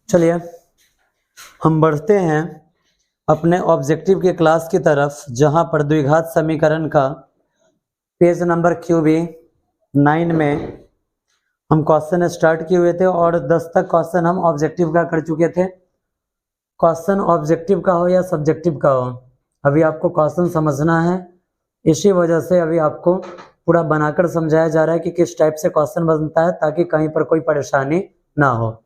चलिए हम बढ़ते हैं अपने ऑब्जेक्टिव के क्लास की तरफ, जहां पर द्विघात समीकरण का पेज नंबर QB 9 में हम क्वेश्चन स्टार्ट किए हुए थे और 10 तक क्वेश्चन हम ऑब्जेक्टिव का कर चुके थे। क्वेश्चन ऑब्जेक्टिव का हो या सब्जेक्टिव का हो, अभी आपको क्वेश्चन समझना है। इसी वजह से अभी आपको पूरा बनाकर समझाया जा रहा है कि किस टाइप से क्वेश्चन बनता है, ताकि कहीं पर कोई परेशानी ना हो।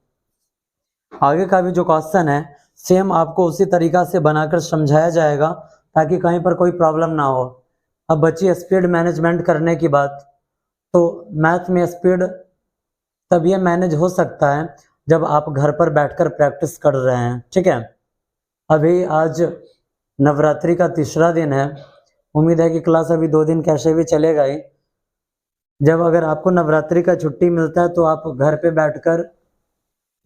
आगे का भी जो क्वेश्चन है सेम आपको उसी तरीका से बनाकर समझाया जाएगा, ताकि कहीं पर कोई प्रॉब्लम ना हो। अब बची स्पीड मैनेजमेंट करने की बात, तो मैथ में स्पीड तब ये मैनेज हो सकता है जब आप घर पर बैठकर प्रैक्टिस कर रहे हैं। ठीक है, अभी आज नवरात्रि का तीसरा दिन है। उम्मीद है कि क्लास अभी 2 दिन कैसे भी चलेगा ही। जब अगर आपको नवरात्रि का छुट्टी मिलता है तो आप घर पे बैठकर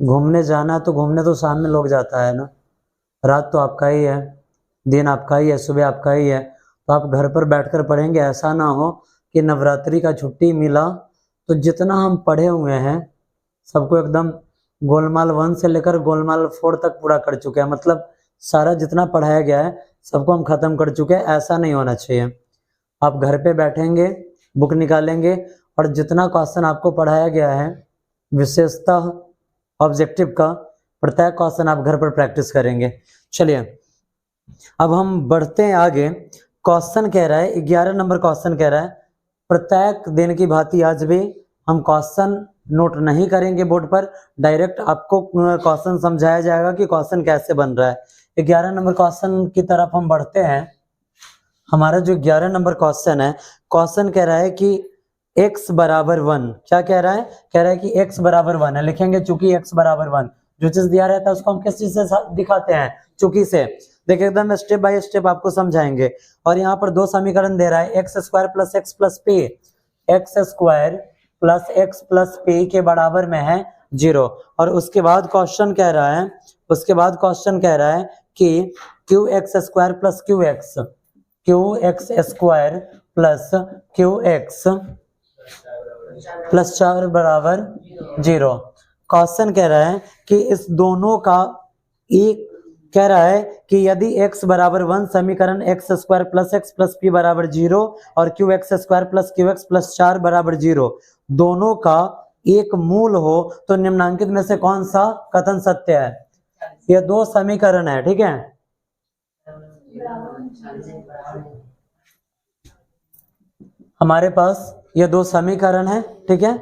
घूमने जाना, तो घूमने तो शाम में लोग जाता है ना, रात तो आपका ही है, दिन आपका ही है, सुबह आपका ही है। तो आप घर पर बैठकर पढ़ेंगे। ऐसा ना हो कि नवरात्रि का छुट्टी मिला तो जितना हम पढ़े हुए हैं सबको एकदम गोलमाल 1 से लेकर गोलमाल 4 तक पूरा कर चुके हैं, मतलब सारा जितना पढ़ाया गया है सबको हम खत्म कर चुके हैं। ऐसा नहीं होना चाहिए। आप घर पे बैठेंगे, बुक निकालेंगे और जितना क्वेश्चन आपको पढ़ाया गया है, विशेषतः ऑब्जेक्टिव का प्रत्येक क्वेश्चन आप घर पर प्रैक्टिस करेंगे। चलिए अब हम बढ़ते हैं आगे। क्वेश्चन कह रहा है 11 नंबर क्वेश्चन कह रहा है, प्रत्येक दिन की भांति आज भी हम क्वेश्चन नोट नहीं करेंगे बोर्ड पर, डायरेक्ट आपको क्वेश्चन समझाया जाएगा कि क्वेश्चन कैसे बन रहा है। 11 नंबर क्वेश्चन की तरफ हम बढ़ते हैं। हमारा जो 11 नंबर क्वेश्चन है, क्वेश्चन कह रहा है कि x बराबर 1। क्या कह रहा है? कह रहा है कि x बराबर 1 है। लिखेंगे चूंकि x बराबर 1। जो चीज दिया रहता है उसको हम किस चीज से दिखाते हैं? चूंकि से। देखिए एकदम स्टेप बाय स्टेप आपको समझाएंगे। और यहाँ पर 2 समीकरण दे रहा है, x square plus x plus P. X square plus x plus P के बराबर में है 0। और उसके बाद क्वेश्चन कह रहा है, कि Q x square plus Q x square plus Q x plus 4 बराबर 0। क्वेश्चन कह रहा है कि इस दोनों का एक कह रहा है कि यदि x बराबर 1 समीकरण x square plus x plus P बराबर 0 और Q x square plus Q x plus 4 बराबर 0 दोनों का एक मूल हो, तो निम्नांकित में से कौन सा कथन सत्य है? ये 2 समीकरण है। ठीक है, हमारे पास ये 2 समीकरण है। ठीक है,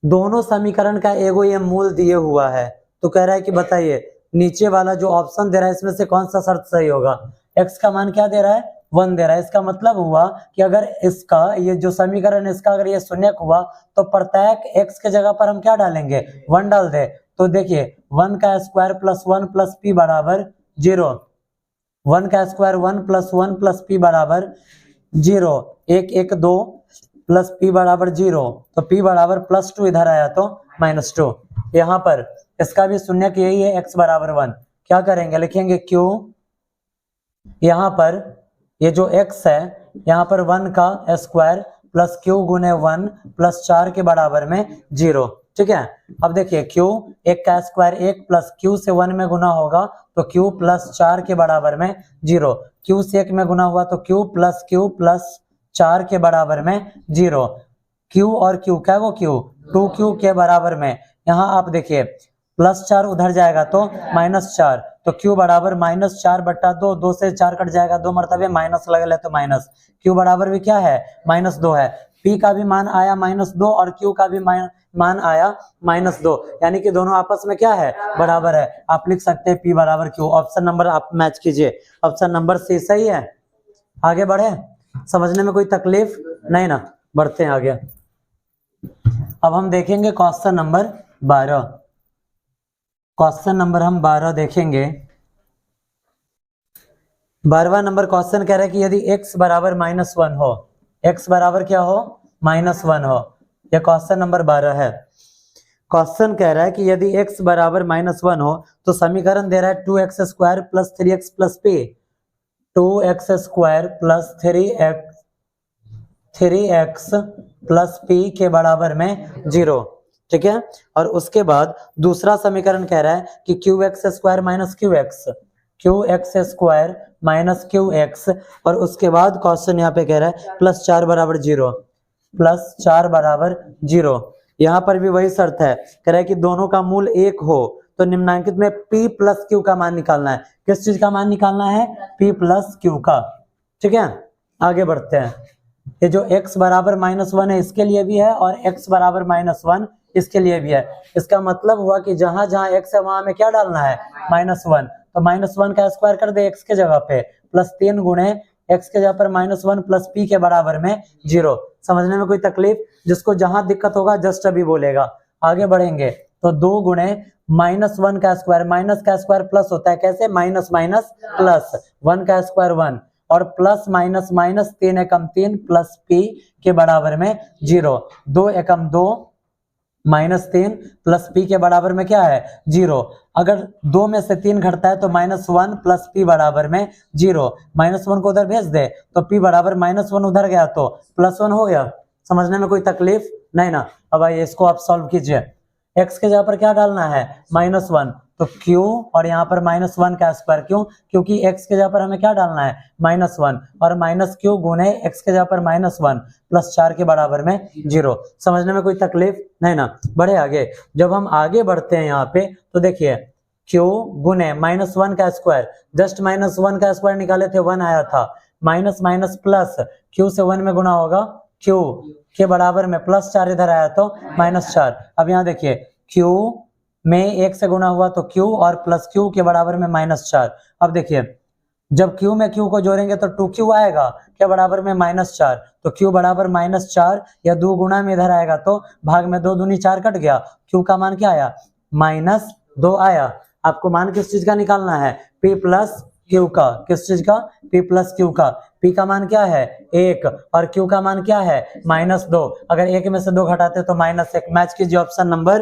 दोनों समीकरण का एगो ये मूल दिए हुआ है। तो कह रहा है कि बताइए नीचे वाला जो ऑप्शन दे रहा है इसमें से कौन सा शर्त सही होगा? x का मान क्या दे रहा है? 1 दे रहा है। इसका मतलब हुआ कि अगर इसका ये जो समीकरण इसका अगर ये शून्यक हुआ तो प्रत्येक x के जगह पर हम क्या डालेंगे? 1 डाल दे। तो देखिए 1 का स्क्वायर प्लस 1 प्लस पी बराबर 0। 1 का स्क्वायर 1 प्लस पी बराबर 0। 1 1 2 प्लस पी बराबर 0, तो पी बराबर +2 इधर आया तो -2। यहाँ पर इसका भी शून्यक यही है, x बराबर 1। क्या करेंगे? लिखेंगे क्यू, यहाँ पर ये जो x है यहाँ पर 1 का स्क्वायर प्लस क्यू गुने 1 प्लस 4 के बराबर में 0। ठीक है, अब देखिए q 1 का स्क्वायर 1 प्लस q से 1 में गुना होगा तो q प्लस 4 के बराबर में 0। q से 1 में गुना हुआ तो q प्लस 4 के बराबर में 0। q और q क्या वो q 2q के बराबर में। यहाँ आप देखिए +4 उधर जाएगा तो -4, तो q बराबर -4/2। 2 से 4 कट जाएगा, 2 मरतबे माइनस लगल है तो माइनस। q बराबर भी क्या है? -2 है। p का भी मान आया -2 और q का भी मान आया -2, यानी कि दोनों आपस में क्या है? बराबर है। आप लिख सकते हैं p बराबर q। ऑप्शन नंबर आप मैच कीजिए, ऑप्शन नंबर C सही है। आगे बढ़े, समझने में कोई तकलीफ नहीं ना? बढ़ते हैं आगे। अब हम देखेंगे क्वेश्चन नंबर 12। क्वेश्चन नंबर हम 12 देखेंगे। 12वां नंबर क्वेश्चन कह रहा है कि यदि x बराबर -1 हो, x बराबर क्या हो? -1 हो। यह क्वेश्चन नंबर 12 है। क्वेश्चन कह रहा है कि यदि x बराबर -1 हो तो समीकरण दे रहा है 2x square plus 3x plus p। 2x square plus 3x plus p के बराबर में 0। ठीक है। और उसके बाद दूसरा समीकरण कह रहा है कि Q x square minus Q x square minus Q x, और उसके बाद क्वेश्चन यहाँ पे कह रहा है प्लस 4 बराबर 0। यहाँ पर भी वही शर्त है, कह रहा है कि दोनों का मूल एक हो तो निम्नांकित में p प्लस क्यू का मान निकालना है। किस चीज का मान निकालना है? p प्लस क्यू का। ठीक है, आगे बढ़ते हैं। ये जो x बराबर -1 है इसके लिए भी है और x बराबर -1 इसके लिए भी है। इसका मतलब हुआ कि जहां जहां x है वहां में क्या डालना है? -1। तो -1 का स्क्वायर कर दे x के जगह पे, प्लस 3 गुणे x के जगह पर -1 प्लस p के बराबर में 0। समझने में कोई तकलीफ? जिसको जहां दिक्कत होगा जस्ट अभी बोलेगा। आगे बढ़ेंगे तो 2 गुणे -1 का स्क्वायर, माइनस का स्क्वायर प्लस होता है, कैसे? माइनस माइनस प्लस, 1 का स्क्वायर 1 और प्लस माइनस माइनस 3 एकम 3 प्लस p के बराबर में 0। 2 एकम 2 -3 प्लस p के बराबर में क्या है? 0। अगर 2 में से 3 घटता है तो -1 प्लस p बराबर में 0। -1 को उधर भेज दे तो p बराबर -1 उधर गया तो +1 हो गया। समझने में कोई तकलीफ नहीं ना? अब आइए इसको आप सॉल्व कीजिए। x के जगह पर क्या डालना है? -1, तो q और यहाँ पर -1 का स्क्वायर, क्यों? क्योंकि x के जगह पर हमें क्या डालना है? -1 और माइनस q गुणे x के जगह पर -1 प्लस 4 के बराबर में 0। समझने में कोई तकलीफ नहीं ना? बढ़े आगे। जब हम आगे बढ़ते हैं यहाँ पे तो देखिए q गुणे -1 का स्क्वायर, जस्ट -1 का स्क्वायर निकाले थे 1 आया था, माइनस माइनस प्लस, q से 1 में गुना होगा q के बराबर में प्लस 4 इधर आया तो -4। अब यहाँ देखिए q में 1 से गुना हुआ तो q और प्लस q के बराबर में -4। अब देखिए जब q में q को जोड़ेंगे तो 2q आएगा, क्या बराबर में -4, तो q बराबर -4 या 2 गुना में इधर आएगा तो भाग में 2 दूनी 4 कट गया, q का मान क्या आया? -2 आया। आपको मान किस चीज का निकालना है? p प्लस क्यू का। किस चीज का? p प्लस क्यू का। p का मान क्या है? 1 और q का मान क्या है? -2। अगर 1 में से 2 घटाते तो -1। मैच कीजिए ऑप्शन नंबर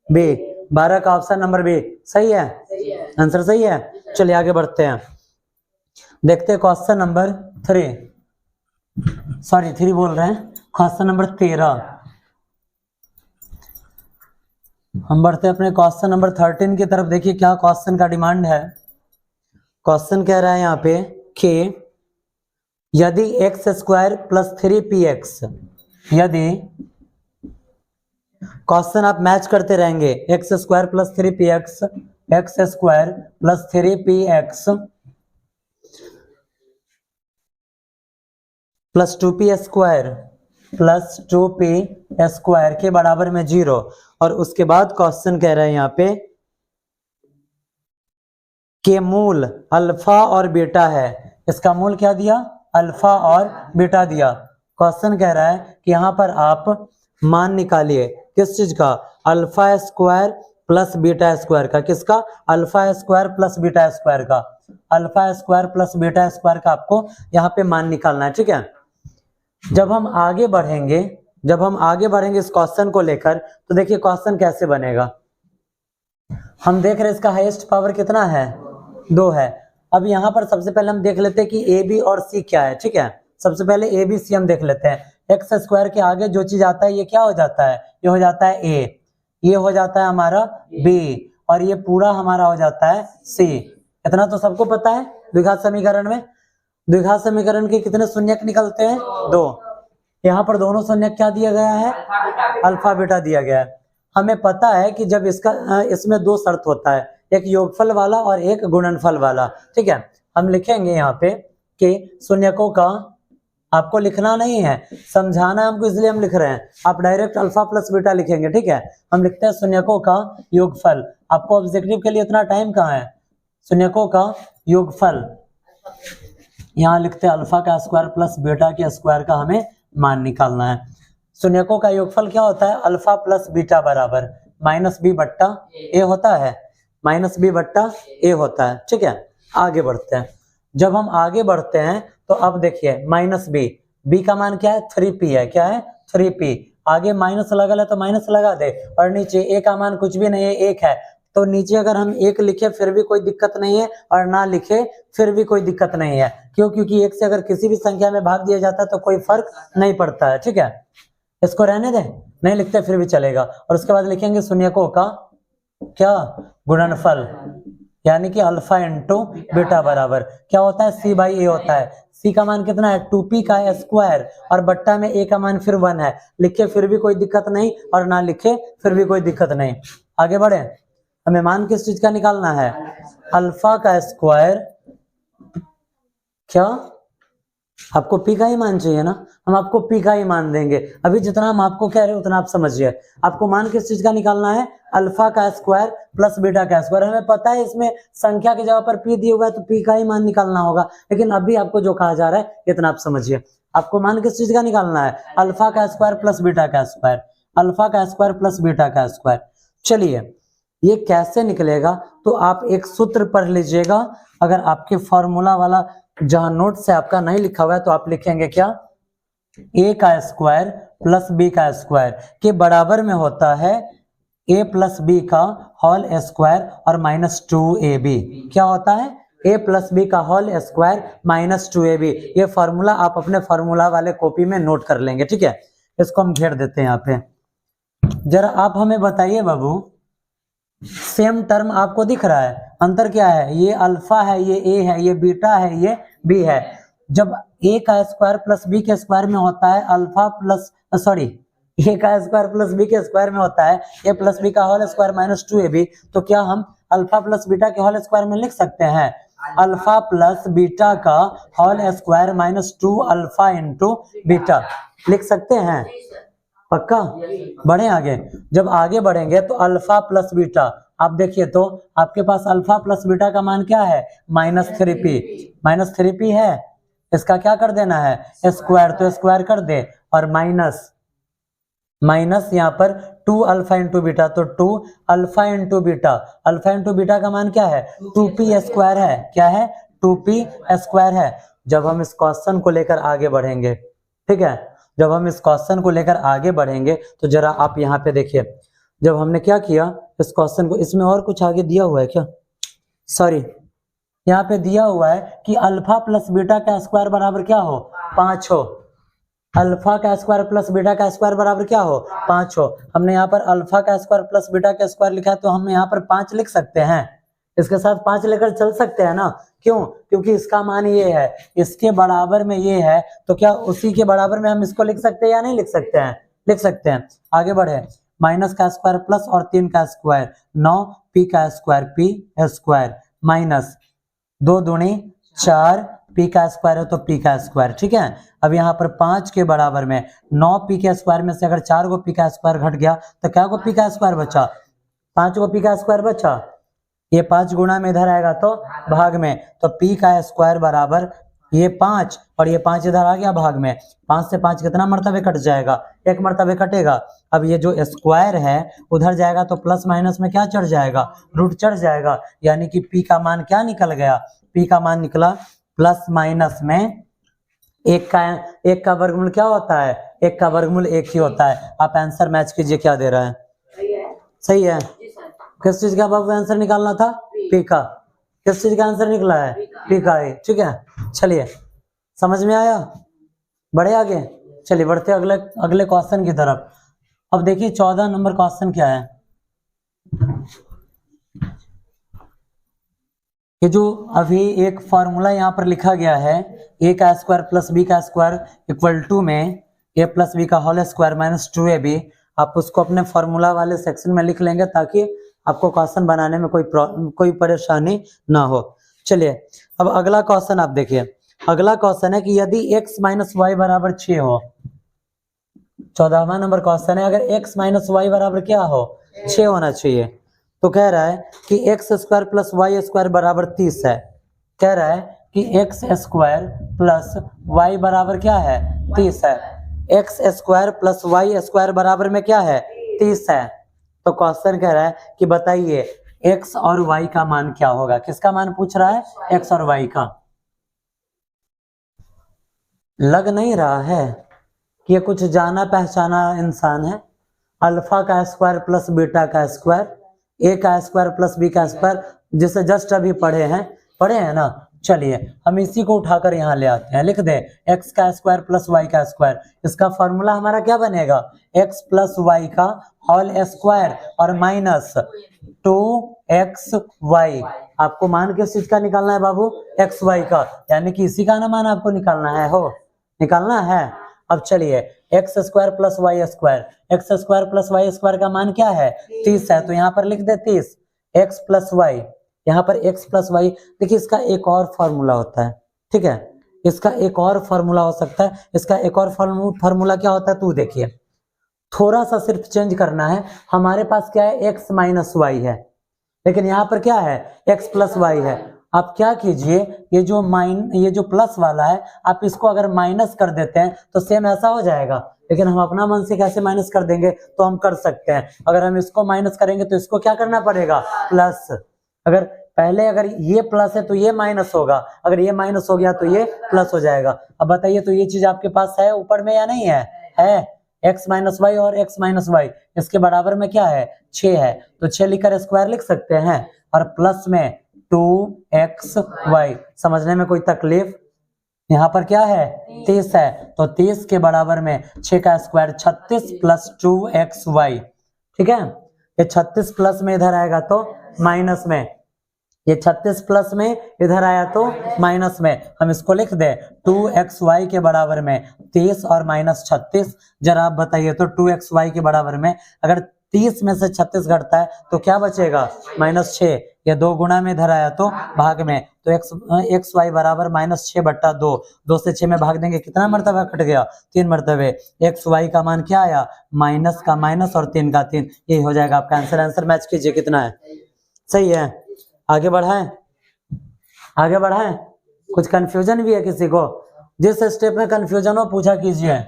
बी, 12 का ऑप्शन नंबर बी सही है, आंसर सही है। चलिए आगे बढ़ते हैं, देखते हैं क्वेश्चन नंबर 3 बोल रहे हैं, क्वेश्चन नंबर 13। हम बढ़ते हैं अपने क्वेश्चन नंबर 13 की तरफ। देखिए क्या क्वेश्चन का डिमांड है। क्वेश्चन कह रहा है यहाँ पे कि यदि एक्स स्क्वायर प्लस 3px, यदि क्वेश्चन आप मैच करते रहेंगे, x square plus 3px, x square plus 3px plus 2p square plus 2p square के बराबर में 0। और उसके बाद क्वेश्चन कह रहा है यहाँ पे के मूल अल्फा और बीटा है। इसका मूल क्या दिया? अल्फा और बीटा दिया। क्वेश्चन कह रहा है कि यहाँ पर आप मान निकालिए किस चीज का? Alpha square plus beta square का। किसका? Alpha square plus beta square का। Alpha square plus beta square का आपको यहाँ पे मान निकालना है, ठीक है। जब हम आगे बढ़ेंगे इस क्वेश्चन को लेकर तो देखिए क्वेश्चन कैसे बनेगा। हम देख रहे हैं इसका हाईएस्ट पावर कितना है? 2 है। अब यहाँ पर सबसे पहले हम देख लेते हैं कि ए बी और सी क्या है, ठीक है। सबसे पहले ए बी सी हम देख लेते हैं। एक्स स्क्वायर के आगे जो चीज आता है ये क्या हो जाता है? ये हो जाता है ए, ये हो जाता है हमारा बी और ये पूरा हमारा हो जाता है सी। इतना तो सबको पता है। द्विघात समीकरण में द्विघात समीकरण के कितने शून्यक निकलते हैं? 2। यहाँ पर दोनों शून्यक क्या दिया गया है? अल्फा बीटा दिया गया है। हमें पता है कि जब इसमें 2 शर्त होता है, एक योगफल वाला और एक गुणनफल वाला, ठीक है। हम लिखेंगे यहाँ पे कि शून्यकों का, आपको लिखना नहीं है, समझाना हमको, इसलिए हम लिख रहे हैं। आप डायरेक्ट अल्फा प्लस बीटा लिखेंगे, ठीक है। हम लिखते हैं शून्यकों का योगफल। आपको ऑब्जेक्टिव के लिए इतना टाइम कहाँ है? शून्यकों का योगफल, यहाँ लिखते हैं अल्फा का स्क्वायर प्लस बीटा के स्क्वायर का हमें मान निकालना है। शून्यकों का योगफल क्या होता है? अल्फा प्लस बीटा बराबर -b बट्टा a होता है, -b बट्टा a होता है, ठीक है। आगे बढ़ते हैं। जब हम आगे बढ़ते हैं तो अब देखिए -b का मान क्या है? 3p है। क्या है? 3p। आगे माइनस लगा तो माइनस लगा दे, और नीचे a का मान कुछ भी नहीं है, 1 है। तो नीचे अगर हम 1 लिखे फिर भी कोई दिक्कत नहीं है, और ना लिखे फिर भी कोई दिक्कत नहीं है। क्यों? क्योंकि 1 से अगर किसी भी संख्या में भाग दिया जाता है तो कोई फर्क नहीं पड़ता है, ठीक है। इसको रहने दें, नहीं लिखते फिर भी चलेगा। और उसके बाद लिखेंगे शून्यकों का क्या गुणनफल, यानी कि अल्फा इंटू बीटा बराबर क्या होता है, सी बाई ए होता है। सी का मान कितना है 2p का स्क्वायर और बट्टा में ए का मान फिर 1 है। लिखे फिर भी कोई दिक्कत नहीं और ना लिखे फिर भी कोई दिक्कत नहीं। आगे बढ़े, हमें मान किस चीज का निकालना है, अल्फा का स्क्वायर, क्या आपको पी का ही मान चाहिए ना, हम आपको पी का ही मान देंगे। अभी जितना हम आपको कह रहे हैं उतना आप समझिए। आपको मान किस चीज का निकालना है, अल्फा का स्क्वायर प्लस बीटा का स्क्वायर। हमें पता है इसमें संख्या की जगह पर पी दिया हुआ है तो पी का ही मान निकालना होगा, लेकिन अभी आपको जो कहा जा रहा है इतना आप समझिए। आपको मान किस चीज का निकालना है, अल्फा का स्क्वायर प्लस बीटा का स्क्वायर, अल्फा का स्क्वायर प्लस बीटा का स्क्वायर। चलिए ये कैसे निकलेगा, तो आप एक सूत्र पढ़ लीजिएगा। अगर आपके फॉर्मूला वाला जहां नोट से आपका नहीं लिखा हुआ है तो आप लिखेंगे क्या, a का स्क्वायर प्लस b का स्क्वायर के बराबर में होता है a प्लस b का होल स्क्वायर और माइनस 2ab। क्या होता है, a प्लस b का होल स्क्वायर माइनस 2ab। ये फॉर्मूला आप अपने फॉर्मूला वाले कॉपी में नोट कर लेंगे, ठीक है। इसको हम घेर देते हैं यहाँ पे। जरा आप हमें बताइए बाबू, सेम टर्म आपको दिख रहा है, अंतर क्या है, ये अल्फा है, ये ए है, ये बीटा है, ये बी है। जब ए का स्क्वायर प्लस बी के स्क्वायर में होता है अल्फा प्लस सॉरी ए का स्क्वायर प्लस बी के स्क्वायर में होता है ए प्लस बी का होल स्क्वायर माइनस 2ab, तो क्या हम अल्फा प्लस बीटा के होल स्क्वायर में लिख सकते हैं, अल्फा प्लस बीटा का whole square minus 2 alpha into beta, लिख सकते हैं पक्का। बढ़े आगे, जब आगे बढ़ेंगे तो अल्फा प्लस बीटा, आप देखिए तो आपके पास अल्फा प्लस बीटा का मान क्या है, -3p, -3p है, इसका क्या कर देना है स्क्वायर, तो स्क्वायर कर दे और माइनस माइनस यहाँ पर 2 अल्फा इंटू बीटा, तो 2 alpha into beta, alpha into beta का मान क्या है 2p स्क्वायर है, क्या है 2p स्क्वायर है। जब हम इस क्वेश्चन को लेकर आगे बढ़ेंगे, ठीक है, जब हम इस क्वेश्चन को लेकर आगे बढ़ेंगे तो जरा आप यहाँ पे देखिए, जब हमने क्या किया इस क्वेश्चन को, इसमें और कुछ आगे दिया हुआ है क्या, सॉरी यहाँ पे दिया हुआ है कि अल्फा प्लस बीटा का स्क्वायर बराबर क्या हो 5 हो, अल्फा का स्क्वायर प्लस बीटा का स्क्वायर बराबर क्या हो 5 हो। हमने यहाँ पर अल्फा का स्क्वायर प्लस बीटा का स्क्वायर लिखा है तो हम यहाँ पर 5 लिख सकते हैं, इसके साथ 5 लेकर चल सकते हैं ना, क्यों, क्योंकि इसका मान ये है, इसके बराबर में ये है, तो क्या उसी के बराबर में हम इसको लिख सकते हैं या नहीं लिख सकते हैं, लिख सकते हैं। आगे बढ़े, माइनस का स्क्वायर प्लस और 3 का स्क्वायर 9 p का स्क्वायर p स्क्वायर माइनस 2 दूनी 4 p का स्क्वायर है तो p का स्क्वायर, ठीक है। अब यहाँ पर 5 के बराबर में 9 p के स्क्वायर में से अगर 4 को p का स्क्वायर घट गया तो क्या को p का स्क्वायर बचा, 5 को p का स्क्वायर बचा, ये 5 गुणा में इधर आएगा तो भाग में, तो p का स्क्वायर बराबर ये 5 और ये 5 इधर आ गया भाग में, 5 से 5 कितना मर्तबे कट जाएगा, 1 मर्तबे कटेगा। अब ये जो स्क्वायर है उधर जाएगा तो प्लस माइनस में क्या चढ़ जाएगा, रूट चढ़ जाएगा, यानी कि p का मान क्या निकल गया, p का मान निकला प्लस माइनस में 1 का वर्गमूल क्या होता है, 1 का वर्गमूल 1 ही होता है। आप आंसर मैच कीजिए क्या दे रहा है, सही है। किस चीज का बाबू आंसर निकालना था, पी का, किस चीज का आंसर निकला है पी का ही, ठीक है। चलिए समझ में आया, बढ़े आगे, चलिए बढ़ते अगले क्वेश्चन की तरफ। अब देखिए 14 नंबर क्वेश्चन क्या है, ये जो अभी एक फॉर्मूला यहाँ पर लिखा गया है a का स्क्वायर प्लस b का स्क्वायर इक्वल टू में a प्लस b का होल स्क्वायर माइनस 2ab, आप उसको अपने फॉर्मूला वाले सेक्शन में लिख लेंगे ताकि आपको क्वेश्चन बनाने में कोई परेशानी ना हो। चलिए अब अगला क्वेश्चन आप देखिए, अगला क्वेश्चन है कि यदि x माइनस वाई बराबर 6 हो, 14वां नंबर क्वेश्चन है, अगर x माइनस वाई बराबर क्या हो 6 होना चाहिए, तो कह रहा है कि x square plus y square बराबर 30 है, कह रहा है कि एक्स स्क्वायर प्लस वाई बराबर क्या है 30 है, x square plus y square बराबर में क्या है 30 है। तो क्वेश्चन कह रहा है कि बताइए एक्स और वाई का मान क्या होगा, किसका मान पूछ रहा है, एक्स और वाई का। लग नहीं रहा है कि ये कुछ जाना पहचाना इंसान है, अल्फा का स्क्वायर प्लस बीटा का स्क्वायर, ए का स्क्वायर प्लस बी का स्क्वायर, जिसे जस्ट अभी पढ़े हैं ना, चलिए हम इसी को उठाकर यहाँ ले आते हैं, लिख दे एक्स का स्क्वायर प्लस वाई का स्क्वायर। इसका फॉर्मूला हमारा क्या बनेगा, एक्स प्लस वाई का होल स्क्वायर और माइनस 2xy। आपको मान किस चीज का निकालना है बाबू, एक्स वाई का, यानी कि इसी का ना मान आपको निकालना है, हो निकालना है। अब चलिए x square plus y square, x square plus y square का मान क्या है 30 है, तो यहाँ पर लिख दे 30 एक्स प्लस वाई, यहाँ पर x प्लस वाई। देखिए इसका एक और फॉर्मूला होता है, ठीक है, इसका एक और फॉर्मूला हो सकता है। इसका एक और फॉर्मूला क्या होता है, तू देखिए थोड़ा सा सिर्फ चेंज करना है। हमारे पास क्या है x माइनस वाई है, लेकिन यहाँ पर क्या है x प्लस वाई है। आप क्या कीजिए, ये जो प्लस वाला है आप इसको अगर माइनस कर देते हैं तो सेम ऐसा हो जाएगा, लेकिन हम अपना मन से कैसे माइनस कर देंगे, तो हम कर सकते हैं। अगर हम इसको माइनस करेंगे तो इसको क्या करना पड़ेगा, प्लस। अगर ये प्लस है तो ये माइनस होगा, अगर ये माइनस हो गया तो ये प्लस हो जाएगा। अब बताइए तो ये चीज आपके पास है ऊपर में या नहीं है, एक्स माइनस वाई और एक्स माइनस वाई इसके बराबर में क्या है 6 है, तो 6 लिखकर स्क्वायर लिख सकते हैं और प्लस में 2xy। समझने में कोई तकलीफ, यहाँ पर क्या है 30 है, तो 30 के बराबर में 6 का स्क्वायर 36 प्लस 2xy, ठीक है। ये 36 प्लस में इधर आएगा तो माइनस में, ये 36 प्लस में इधर आया तो माइनस में, हम इसको लिख दे 2xy के बराबर में 30 और माइनस 36। जरा आप बताइए तो 2xy के बराबर में अगर 30 में से 36 घटता है तो क्या बचेगा -6, ये 2 गुणा में इधर आया तो भाग में, तो xy बराबर -6/2, 2 से 6 में भाग देंगे कितना मरतबा कट गया 3 मरतबे। xy का मान क्या आया, माइनस का माइनस और 3 का 3, ये हो जाएगा आपका आंसर। आंसर मैच कीजिए कितना है, सही है। आगे बढ़ाएं, कुछ कंफ्यूजन भी है किसी को, जिस स्टेप में कंफ्यूजन हो पूछा कीजिए।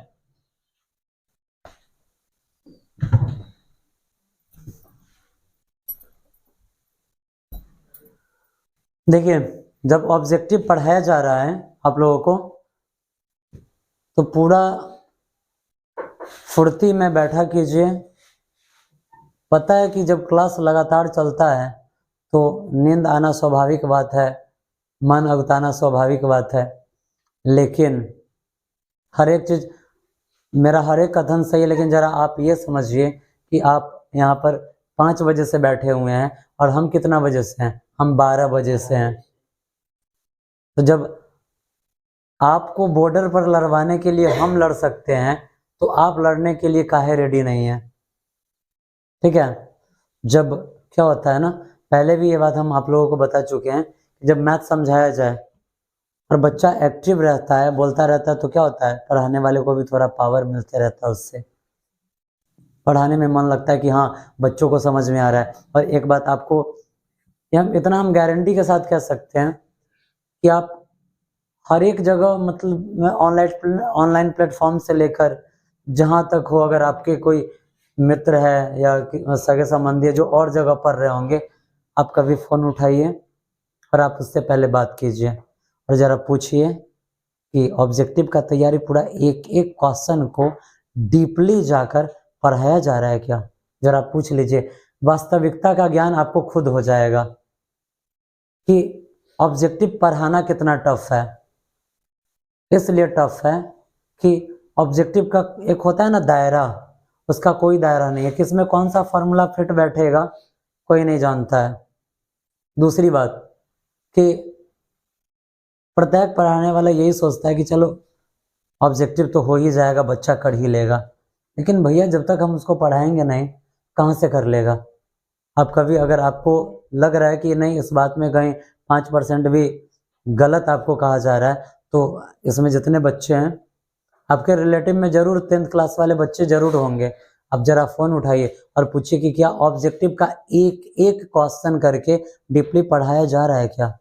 देखिए जब ऑब्जेक्टिव पढ़ाया जा रहा है आप लोगों को तो पूरा फुर्ती में बैठा कीजिए। पता है कि जब क्लास लगातार चलता है तो नींद आना स्वाभाविक बात है, मन अगताना स्वाभाविक बात है, लेकिन हर एक चीज, मेरा हर एक कथन सही है, लेकिन जरा आप ये समझिए कि आप यहाँ पर 5 बजे से बैठे हुए हैं और हम कितना बजे से हैं, हम 12 बजे से हैं। तो जब आपको बॉर्डर पर लड़वाने के लिए हम लड़ सकते हैं तो आप लड़ने के लिए काहे रेडी नहीं है, ठीक है। जब क्या होता है ना, पहले भी ये बात हम आप लोगों को बता चुके हैं कि जब मैथ समझाया जाए और बच्चा एक्टिव रहता है, बोलता रहता है, तो क्या होता है पढ़ाने वाले को भी थोड़ा पावर मिलते रहता है, उससे पढ़ाने में मन लगता है कि हाँ बच्चों को समझ में आ रहा है। और एक बात आपको इतना हम गारंटी के साथ कह सकते हैं कि आप हर एक जगह, मतलब ऑनलाइन प्लेटफॉर्म से लेकर जहाँ तक हो, अगर आपके कोई मित्र है या सगे संबंधी है जो और जगह पढ़ रहे होंगे, आप कभी फ़ोन उठाइए और आप उससे पहले बात कीजिए और ज़रा पूछिए कि ऑब्जेक्टिव का तैयारी पूरा एक एक क्वेश्चन को डीपली जाकर पढ़ाया जा रहा है क्या, ज़रा पूछ लीजिए। वास्तविकता का ज्ञान आपको खुद हो जाएगा कि ऑब्जेक्टिव पढ़ाना कितना टफ है। इसलिए टफ है कि ऑब्जेक्टिव का एक होता है ना दायरा, उसका कोई दायरा नहीं है, किसमें कौन सा फॉर्मूला फिट बैठेगा कोई नहीं जानता है। दूसरी बात कि प्रत्येक पढ़ाने वाला यही सोचता है कि चलो ऑब्जेक्टिव तो हो ही जाएगा, बच्चा कर ही लेगा, लेकिन भैया जब तक हम उसको पढ़ाएंगे नहीं कहाँ से कर लेगा। आप कभी अगर आपको लग रहा है कि नहीं इस बात में कहीं 5% भी गलत आपको कहा जा रहा है, तो इसमें जितने बच्चे हैं आपके रिलेटिव में जरूर 10th क्लास वाले बच्चे जरूर होंगे। अब जरा फ़ोन उठाइए और पूछिए कि क्या ऑब्जेक्टिव का एक एक क्वेश्चन करके डीपली पढ़ाया जा रहा है क्या,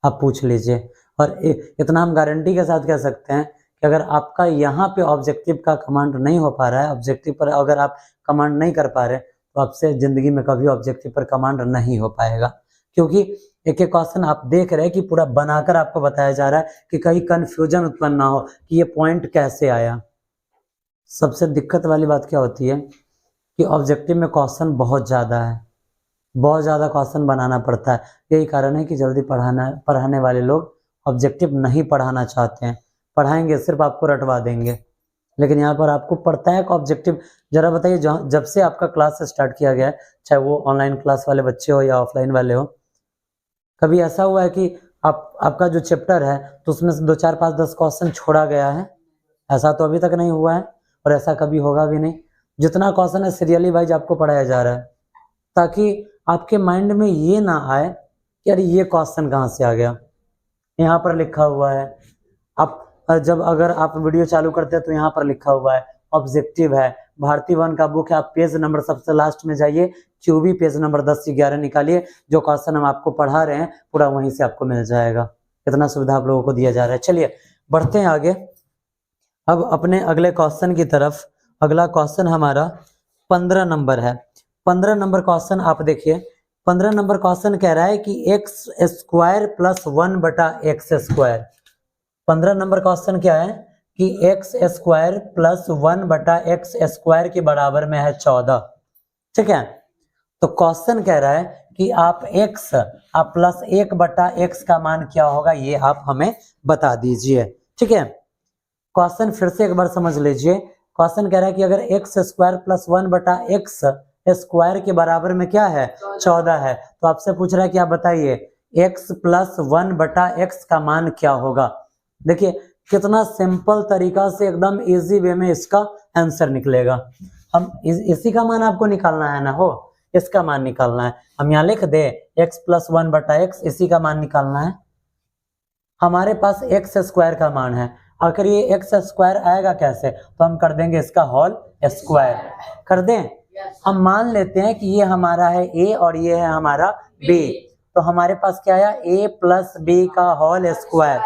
आप पूछ लीजिए। और इतना हम गारंटी के साथ कह सकते हैं कि अगर आपका यहाँ पे ऑब्जेक्टिव का कमांड नहीं हो पा रहा है, ऑब्जेक्टिव पर अगर आप कमांड नहीं कर पा रहे तो आपसे ज़िंदगी में कभी ऑब्जेक्टिव पर कमांड नहीं हो पाएगा, क्योंकि एक एक क्वेश्चन आप देख रहे हैं कि पूरा बनाकर आपको बताया जा रहा है कि कहीं कन्फ्यूजन उत्पन्न ना हो कि ये पॉइंट कैसे आया। सबसे दिक्कत वाली बात क्या होती है कि ऑब्जेक्टिव में क्वेश्चन बहुत ज़्यादा है, बहुत ज़्यादा क्वेश्चन बनाना पड़ता है। यही कारण है कि जल्दी पढ़ाने वाले लोग ऑब्जेक्टिव नहीं पढ़ाना चाहते हैं। पढ़ाएंगे सिर्फ आपको रटवा देंगे, लेकिन यहाँ पर आपको पढ़ता है ऑब्जेक्टिव। जरा बताइए, जब से आपका क्लास स्टार्ट किया गया है, चाहे वो ऑनलाइन क्लास वाले बच्चे हो या ऑफलाइन वाले हो, कभी ऐसा हुआ है कि आपका जो चैप्टर है तो उसमें से 2, 4, 5, 10 क्वेश्चन छोड़ा गया है? ऐसा तो अभी तक नहीं हुआ है और ऐसा कभी होगा भी नहीं। जितना क्वेश्चन है सीरियली वाइज आपको पढ़ाया जा रहा है, ताकि आपके माइंड में ये ना आए कि अरे ये क्वेश्चन कहाँ से आ गया। यहाँ पर लिखा हुआ है, आप जब अगर आप वीडियो चालू करते हैं तो यहाँ पर लिखा हुआ है ऑब्जेक्टिव है, भारती वन का बुक है, आप पेज नंबर सबसे लास्ट में जाइए, क्यूबी पेज नंबर 10 से 11 निकालिए, जो क्वेश्चन हम आपको पढ़ा रहे हैं पूरा वहीं से आपको मिल जाएगा। इतना सुविधा आप लोगों को दिया जा रहा है। चलिए बढ़ते हैं आगे। अब अपने अगले क्वेश्चन की तरफ। अगला क्वेश्चन हमारा 15 नंबर है। 15 नंबर क्वेश्चन आप देखिए। 15 नंबर क्वेश्चन कह रहा है कि एक्स स्क्वायर प्लस 1 बटा एक्स स्क्वायर। 15 नंबर क्वेश्चन क्या है कि एक्स स्क्वायर प्लस 1 बटा एक्स स्क्वायर के बराबर में है 14। ठीक है, तो क्वेश्चन कह रहा है कि आप प्लस 1 बटा एक्स का मान क्या होगा, ये आप हमें बता दीजिए। ठीक है, क्वेश्चन फिर से एक बार समझ लीजिए। क्वेश्चन कह रहा है कि अगर एक्स स्क्वायर प्लस 1 बटा एक्स स्क्वायर के बराबर में क्या है, 14 है, तो आपसे पूछ रहा है कि आप बताइए x प्लस 1 बटा एक्स का मान क्या होगा। देखिए कितना सिंपल तरीका से एकदम इजी वे में इसका आंसर निकलेगा। हम इसी का मान आपको निकालना है ना, हो इसका मान निकालना है। हम यहाँ लिख दे x प्लस 1 बटा एक्स, इसी का मान निकालना है। हमारे पास एक्स स्क्वायर का मान है, आखिर ये एक्स स्क्वायर आएगा कैसे, तो हम कर देंगे इसका होल स्क्वायर कर दें। हम मान लेते हैं कि ये हमारा है a और ये है हमारा b, तो हमारे पास क्या आया a प्लस b का whole square.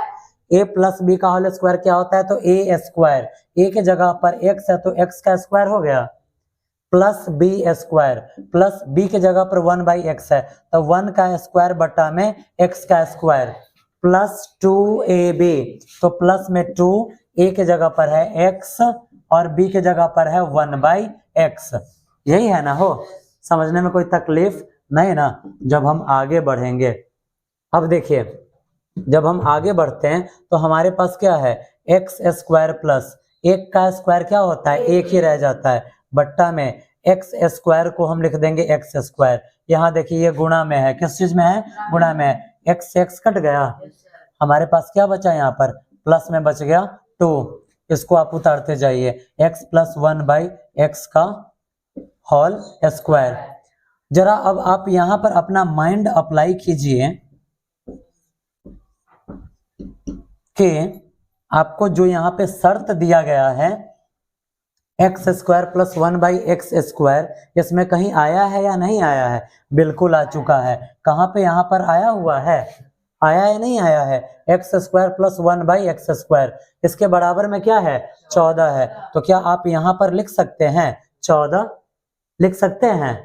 a plus b का होल स्क्वायर क्या होता है, तो a स्क्वायर, a के जगह पर x है तो x का स्क्वायर हो गया, plus b square, plus b के जगह पर 1 बाई एक्स है तो 1 का स्क्वायर बटा में x का स्क्वायर, प्लस 2ab, तो प्लस में 2, a के जगह पर है x और b के जगह पर है 1 बाई एक्स। यही है ना, हो समझने में कोई तकलीफ नहीं ना। जब हम आगे बढ़ेंगे, अब देखिए जब हम आगे बढ़ते हैं तो हमारे पास क्या है, एक्स स्क्वायर प्लस 1 का स्क्वायर क्या होता है, 1 ही रह जाता है, बट्टा में एक्स स्क्वायर को हम लिख देंगे एक्स स्क्वायर। यहाँ देखिए ये गुणा में है, किस चीज में है, गुणा में है, एक्स एक्स कट गया, हमारे पास क्या बचा यहाँ पर, प्लस में बच गया 2, इसको आप उतारते जाइए, x प्लस 1 बाई एक्स का होल स्क्वायर। जरा अब आप यहाँ पर अपना माइंड अप्लाई कीजिए कि आपको जो यहाँ पे शर्त दिया गया है x square plus 1 by x square, इसमें कहीं आया है या नहीं आया है, बिल्कुल आ चुका है। कहाँ पे, यहाँ पर आया हुआ है, आया है नहीं आया है, x square plus 1 by x square, इसके बराबर में क्या है, 14 है। तो क्या आप यहाँ पर लिख सकते हैं 14, लिख सकते हैं,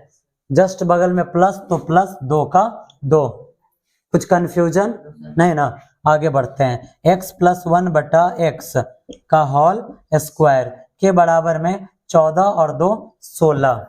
जस्ट बगल में प्लस तो प्लस 2 का 2, कुछ कंफ्यूजन नहीं ना। आगे बढ़ते हैं, x प्लस 1 बटा एक्स का होल स्क्वायर के बराबर में 14 और 2 16,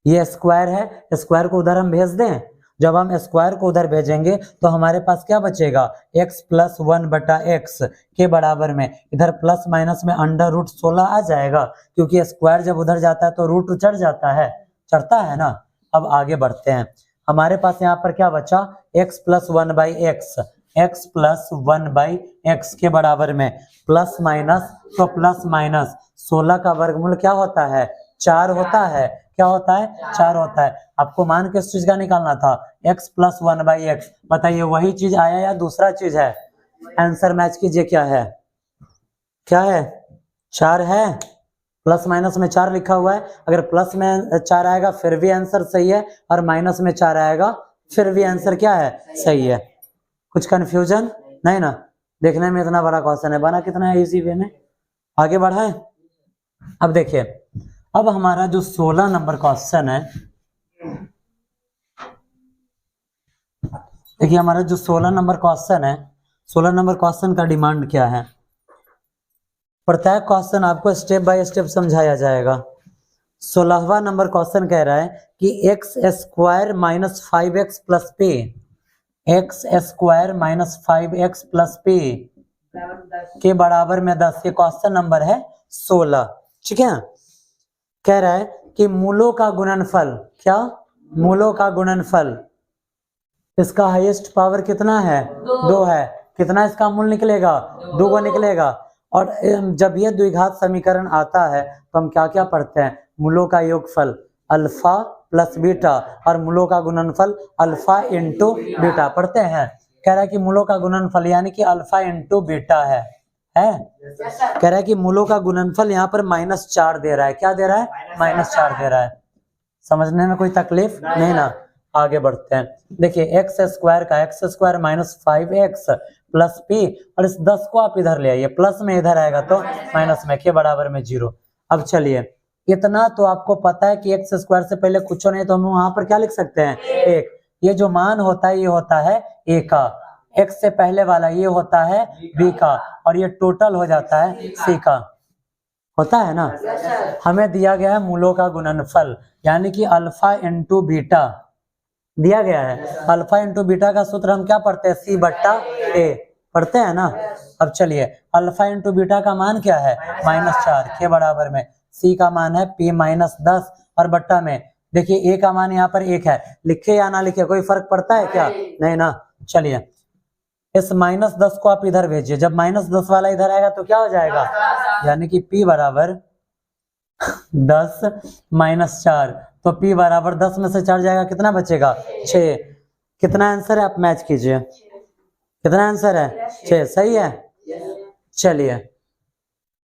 ये स्क्वायर है, स्क्वायर को उधर हम भेज दें। जब हम स्क्वायर को उधर भेजेंगे तो हमारे पास क्या बचेगा, x प्लस 1 बटा एक्स के बराबर में, इधर प्लस माइनस में अंडर रूट 16 आ जाएगा, क्योंकि स्क्वायर जब उधर जाता है तो रूट चढ़ जाता है, चढ़ता है ना। अब आगे बढ़ते हैं, हमारे पास यहाँ पर क्या बचा, x plus 1 by x, x plus 1 by x के बराबर में प्लस माइनस तो प्लस माइनस 16 का वर्गमूल क्या होता है, 4 होता है, क्या होता है, 4 होता है। आपको मान किस चीज का निकालना था, x प्लस 1 बाई एक्स, बताइए वही चीज आया या दूसरा चीज है, आंसर मैच कीजिए, क्या है, क्या है, 4 है, प्लस माइनस में 4 लिखा हुआ है, अगर प्लस में 4 आएगा फिर भी आंसर सही है, और माइनस में 4 आएगा फिर भी आंसर क्या है, सही है। कुछ कंफ्यूजन नहीं ना। देखने में इतना बड़ा क्वेश्चन है, बना कितना है इजी वे में। आगे बढ़ाएं, अब देखिए अब हमारा जो 16 नंबर क्वेश्चन है, देखिए हमारा जो 16 नंबर क्वेश्चन है, 16 नंबर क्वेश्चन का डिमांड क्या है, प्रत्येक क्वेश्चन आपको स्टेप बाय स्टेप समझाया जाएगा। 16वां नंबर क्वेश्चन कह रहा है कि x square minus 5x plus p, x square minus 5x plus p के बराबर में 10। ये क्वेश्चन नंबर है 16। ठीक है, कह रहा है कि मूलों का गुणनफल, क्या मूलों का गुणनफल, इसका हाईएस्ट पावर कितना है 2 है, कितना इसका मूल निकलेगा 2 को निकलेगा। और जब ये द्विघात समीकरण आता है तो हम क्या क्या पढ़ते हैं, मूलों का योगफल अल्फा प्लस बीटा और मूलों का गुणनफल अल्फा इंटू बीटा पढ़ते हैं। कह रहा है कि मूलों का गुणनफल यानी कि अल्फा इंटू बीटा है कह रहा है कि मूलों का गुणनफल यहाँ पर -4 दे रहा है। क्या दे रहा है, -4 दे रहा है। समझने में कोई तकलीफ नहीं ना, आगे बढ़ते हैं। देखिए एक्स स्क्वायर का x square minus 5x plus p, और इस 10 को आप इधर ले आइए, प्लस में इधर आएगा तो माइनस में, के बराबर में 0। अब चलिए, इतना तो आपको पता है कि एक्स स्क्वायर से पहले कुछ नहीं, तो हम वहां पर क्या लिख सकते हैं 1। ये जो मान होता है ये होता है a का, x से पहले वाला ये होता है b का, और ये टोटल हो जाता है c का, होता है ना। हमें दिया गया है मूलों का गुणनफल यानी कि अल्फा इंटू बीटा दिया गया है। अल्फा इंटू बीटा का सूत्र हम क्या पढ़ते हैं, c बट्टा a पढ़ते हैं ना। अब चलिए, अल्फा इंटू बीटा का मान क्या है -4 के बराबर में c का मान है p माइनस 10, और बट्टा में देखिए a का मान यहाँ पर 1 है, लिखे या ना लिखे कोई फर्क पड़ता है क्या, नहीं ना। चलिए, इस -10 को आप इधर भेजिए, जब -10 वाला इधर आएगा तो क्या हो जाएगा, यानी कि p बराबर 10 -4, तो p बराबर 10 में से 4 जाएगा, कितना बचेगा 6। कितना आंसर है, आप मैच कीजिए, कितना आंसर है 6, सही है। चलिए,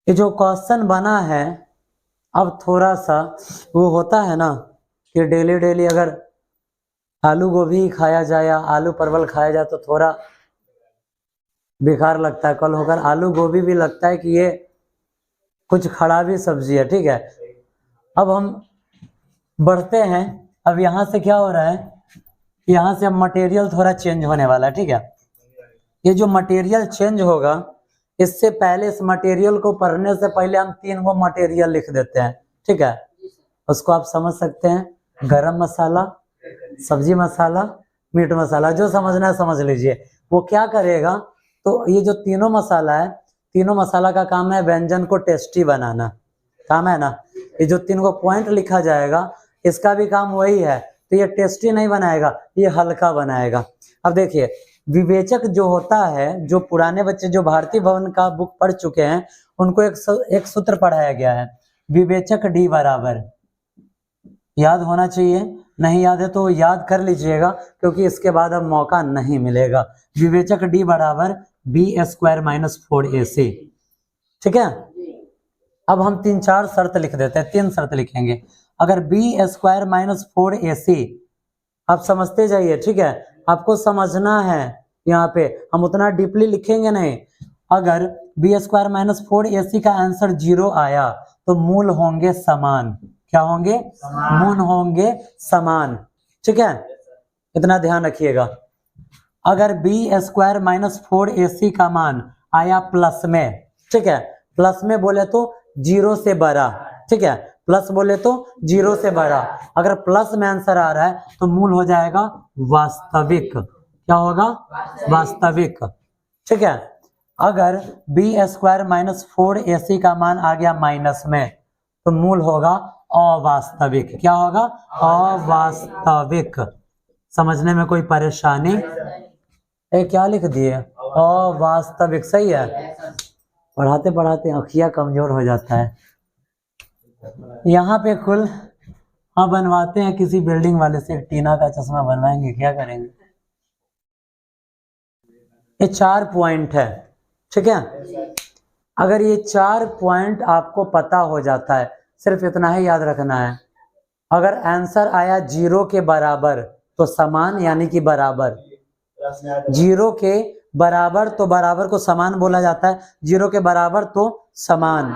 ये जो क्वेश्चन बना है, अब थोड़ा सा वो होता है ना कि डेली डेली अगर आलू गोभी खाया जाए या आलू परवल खाया जाए तो थोड़ा बेकार लगता है, कल होकर आलू गोभी भी लगता है कि ये कुछ खराबी सब्जी है। ठीक है, अब हम बढ़ते हैं। अब यहाँ से क्या हो रहा है, यहाँ से अब मटेरियल थोड़ा चेंज होने वाला है। ठीक है, ये जो मटेरियल चेंज होगा, इससे पहले इस मटेरियल को पढ़ने से पहले हम 3 गो मटेरियल लिख देते हैं। ठीक है, उसको आप समझ सकते हैं, गरम मसाला, सब्जी मसाला, मीट मसाला, जो समझना है समझ लीजिए। वो क्या करेगा, तो ये जो तीनों मसाला है, तीनों मसाला का काम है व्यंजन को टेस्टी बनाना, काम है ना। ये जो 3 गो पॉइंट लिखा जाएगा, इसका भी काम वही है। तो ये टेस्टी नहीं बनाएगा, ये हल्का बनाएगा। अब देखिए, विवेचक जो होता है, जो पुराने बच्चे जो भारतीय भवन का बुक पढ़ चुके हैं, उनको एक सूत्र पढ़ाया गया है, विवेचक D बराबर, याद होना चाहिए, नहीं याद है तो याद कर लीजिएगा, क्योंकि इसके बाद अब मौका नहीं मिलेगा। विवेचक D बराबर b² - 4ac। ठीक है, अब हम 3-4 शर्त लिख देते हैं, 3 शर्त लिखेंगे। अगर b² - 4ac, आप समझते जाइए। ठीक है, आपको समझना है, यहाँ पे हम उतना डीपली लिखेंगे नहीं। अगर b² - 4ac का आंसर 0 आया तो मूल होंगे समान। क्या होंगे, मूल होंगे समान। ठीक है, इतना ध्यान रखिएगा। अगर b² - 4ac का मान आया प्लस में, ठीक है, प्लस में बोले तो 0 से बड़ा, ठीक है, प्लस बोले तो 0 से बड़ा। अगर प्लस में आंसर आ रहा है तो मूल हो जाएगा वास्तविक। क्या होगा, वास्तविक। ठीक है, अगर b² - 4ac का मान आ गया माइनस में तो मूल होगा अवास्तविक। क्या होगा, अवास्तविक। समझने में कोई परेशानी, क्या लिख दिए, अवास्तविक, सही है। पढ़ाते पढ़ाते आँखियाँ कमजोर हो जाता है। यहाँ पे कुल हाँ बनवाते हैं, किसी बिल्डिंग वाले से टीना का चश्मा बनवाएंगे, क्या करेंगे। ये 4 पॉइंट है। ठीक है, अगर ये 4 पॉइंट आपको पता हो जाता है, सिर्फ इतना ही याद रखना है। अगर आंसर आया 0 के बराबर तो समान यानी कि बराबर, 0 के बराबर तो बराबर को समान बोला जाता है, 0 के बराबर तो समान।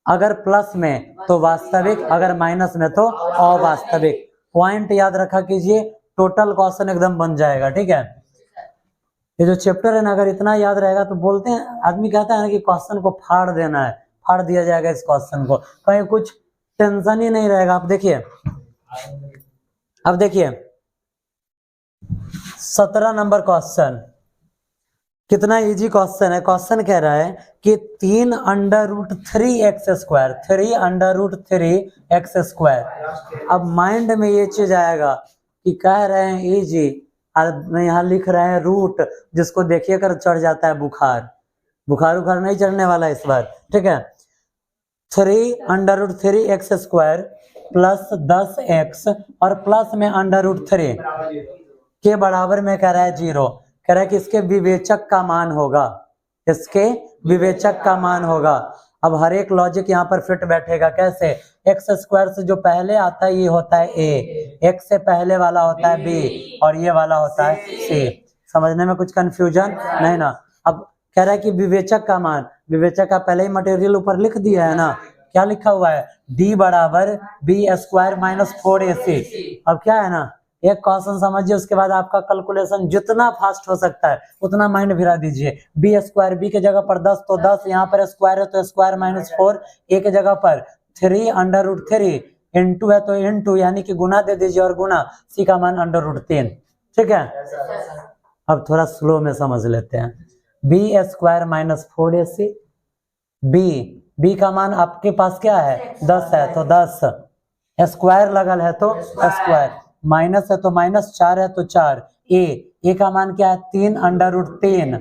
अगर प्लस में तो वास्तविक, अगर माइनस में तो अवास्तविक। पॉइंट याद रखा कीजिए, टोटल क्वेश्चन एकदम बन जाएगा। ठीक है, ये जो चैप्टर है ना, अगर इतना याद रहेगा तो बोलते हैं, आदमी कहता है ना कि क्वेश्चन को फाड़ देना है, फाड़ दिया जाएगा इस क्वेश्चन को, कहीं कुछ टेंशन ही नहीं रहेगा। आप देखिए, अब देखिए 17 नंबर क्वेश्चन, कितना इजी क्वेश्चन है। क्वेश्चन कह रहा है कि 3 under root 3x square, 3 under root 3x square. अब माइंड में ये चीज आएगा कि कह रहे हैं इजी, और यहाँ लिख रहे हैं रूट, जिसको देखिए कर चढ़ जाता है बुखार। बुखार उखार नहीं चढ़ने वाला इस बार, ठीक है। 3 under root 3x square plus 10x और प्लस में अंडर रूट 3 के बराबर में कह रहा है 0। कह रहा है कि इसके विवेचक का मान होगा, इसके विवेचक का मान होगा। अब हर एक लॉजिक यहाँ पर फिट बैठेगा। कैसे? एक्स स्क्वायर से जो पहले आता है ये होता है ए, एक्स से पहले वाला होता है बी, और ये वाला होता है सी। समझने में कुछ कंफ्यूजन नहीं ना? अब कह रहा है कि विवेचक का मान, विवेचक का पहले ही मटेरियल ऊपर लिख दिया है ना, क्या लिखा हुआ है? डी बराबर बी स्क्वायर माइनस 4ac। अब क्या है ना, एक क्वेश्चन समझिए, उसके बाद आपका कैलकुलेशन जितना फास्ट हो सकता है उतना माइंड फिरा दीजिए। बी स्क्वायर, बी के जगह पर 10 तो 10, यहाँ पर स्क्वायर है तो स्क्वायर माइनस 4, ए के जगह पर 3 अंडर रूट 3, इंटू है तो इंटू यानी कि गुना दे दीजिए, और गुना सी का मान अंडर रूट 3। ठीक है, अब थोड़ा स्लो में समझ लेते हैं। B square minus 4ac, B का मान आपके पास क्या है? 10 है तो 10, स्क्वायर लगल है तो स्क्वायर, माइनस है तो माइनस, 4 है तो 4, ए का मान क्या है? 3 अंडर रूट 3,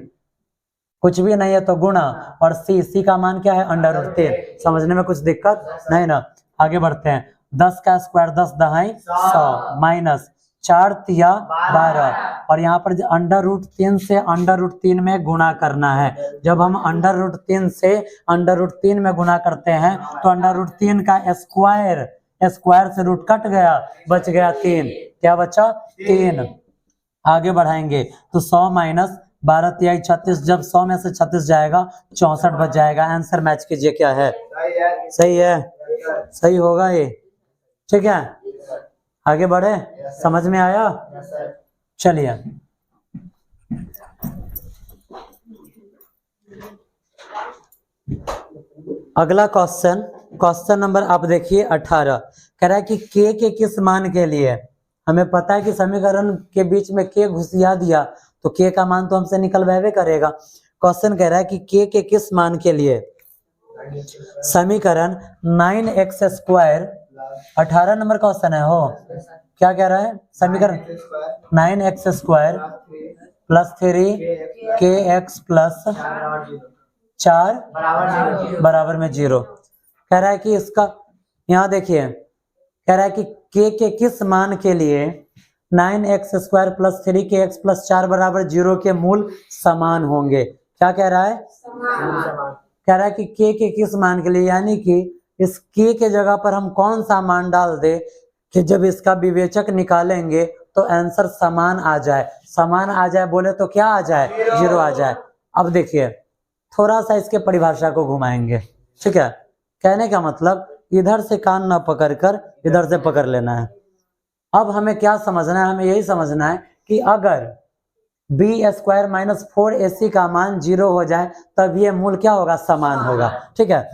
कुछ भी नहीं है तो गुणा, और सी का मान क्या है? Under root 3। समझने में कुछ दिक्कत नहीं ना? आगे बढ़ते हैं। 10 का स्क्वायर 10 दहाई 100 माइनस 4 तिया 12, और यहाँ पर अंडर रूट 3 से अंडर रूट 3 में गुणा करना है। जब हम अंडर रूट 3 से अंडर रूट 3 में गुणा करते हैं तो अंडर रूट 3 का स्क्वायर, स्क्वायर से रूट कट गया, बच गया 3। क्या बचा? 3। आगे बढ़ाएंगे तो 100 माइनस 12 तिहाई 36, जब 100 में से 36 जाएगा 64 बच जाएगा। आंसर मैच कीजिए क्या है? सही है, सही होगा ये। ठीक है, आगे बढ़े, समझ में आया? चलिए अगला क्वेश्चन, क्वेश्चन नंबर आप देखिए 18। कह रहा है कि के किस मान के लिए, हमें पता है कि समीकरण के बीच में के घुसिया दिया तो के का मान तो हमसे निकलवावे करेगा। क्वेश्चन कह रहा है कि के किस मान के लिए समीकरण 9x स्क्वायर, 18 नंबर क्वेश्चन है हो। क्या कह रहा है? समीकरण 9x square plus 3kx plus 4 बराबर में 0। कह रहा है कि इसका, यहाँ देखिए कह रहा है कि के किस मान के लिए 9x square plus 3kx plus 4 बराबर 0 के मूल समान होंगे। क्या कह रहा है? कह रहा है कि के किस मान के लिए, यानी कि इस के जगह पर हम कौन सा मान डाल दे कि जब इसका विवेचक निकालेंगे तो आंसर समान आ जाए। समान आ जाए बोले तो क्या आ जाए? 0 आ जाए। अब देखिए थोड़ा सा इसके परिभाषा को घुमाएंगे। ठीक है, कहने का मतलब इधर से कान ना पकड़कर इधर से पकड़ लेना है। अब हमें क्या समझना है? हमें यही समझना है कि अगर बी स्क्वायर माइनस 4ac का मान 0 हो जाए तब ये मूल क्या होगा? समान होगा। ठीक है,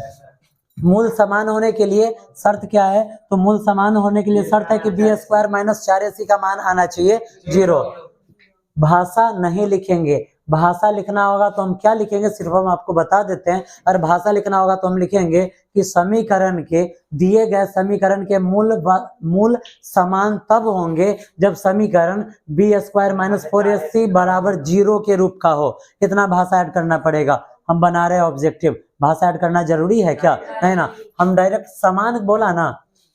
मूल समान होने के लिए शर्त क्या है? तो मूल समान होने के लिए शर्त है कि बी स्क्वायर माइनस 4ac का मान आना चाहिए 0। भाषा नहीं लिखेंगे, भाषा लिखना होगा तो हम क्या लिखेंगे सिर्फ हम आपको बता देते हैं। और भाषा लिखना होगा तो हम लिखेंगे कि समीकरण के, दिए गए समीकरण के मूल समान तब होंगे जब समीकरण बी स्क्वायर माइनस 4ac बराबर 0 के रूप का हो। इतना भाषा ऐड करना पड़ेगा। हम बना रहे हैं ऑब्जेक्टिव, भाषा ऐड करना जरूरी है क्या? नहीं ना, हम डायरेक्ट समान बोला ना,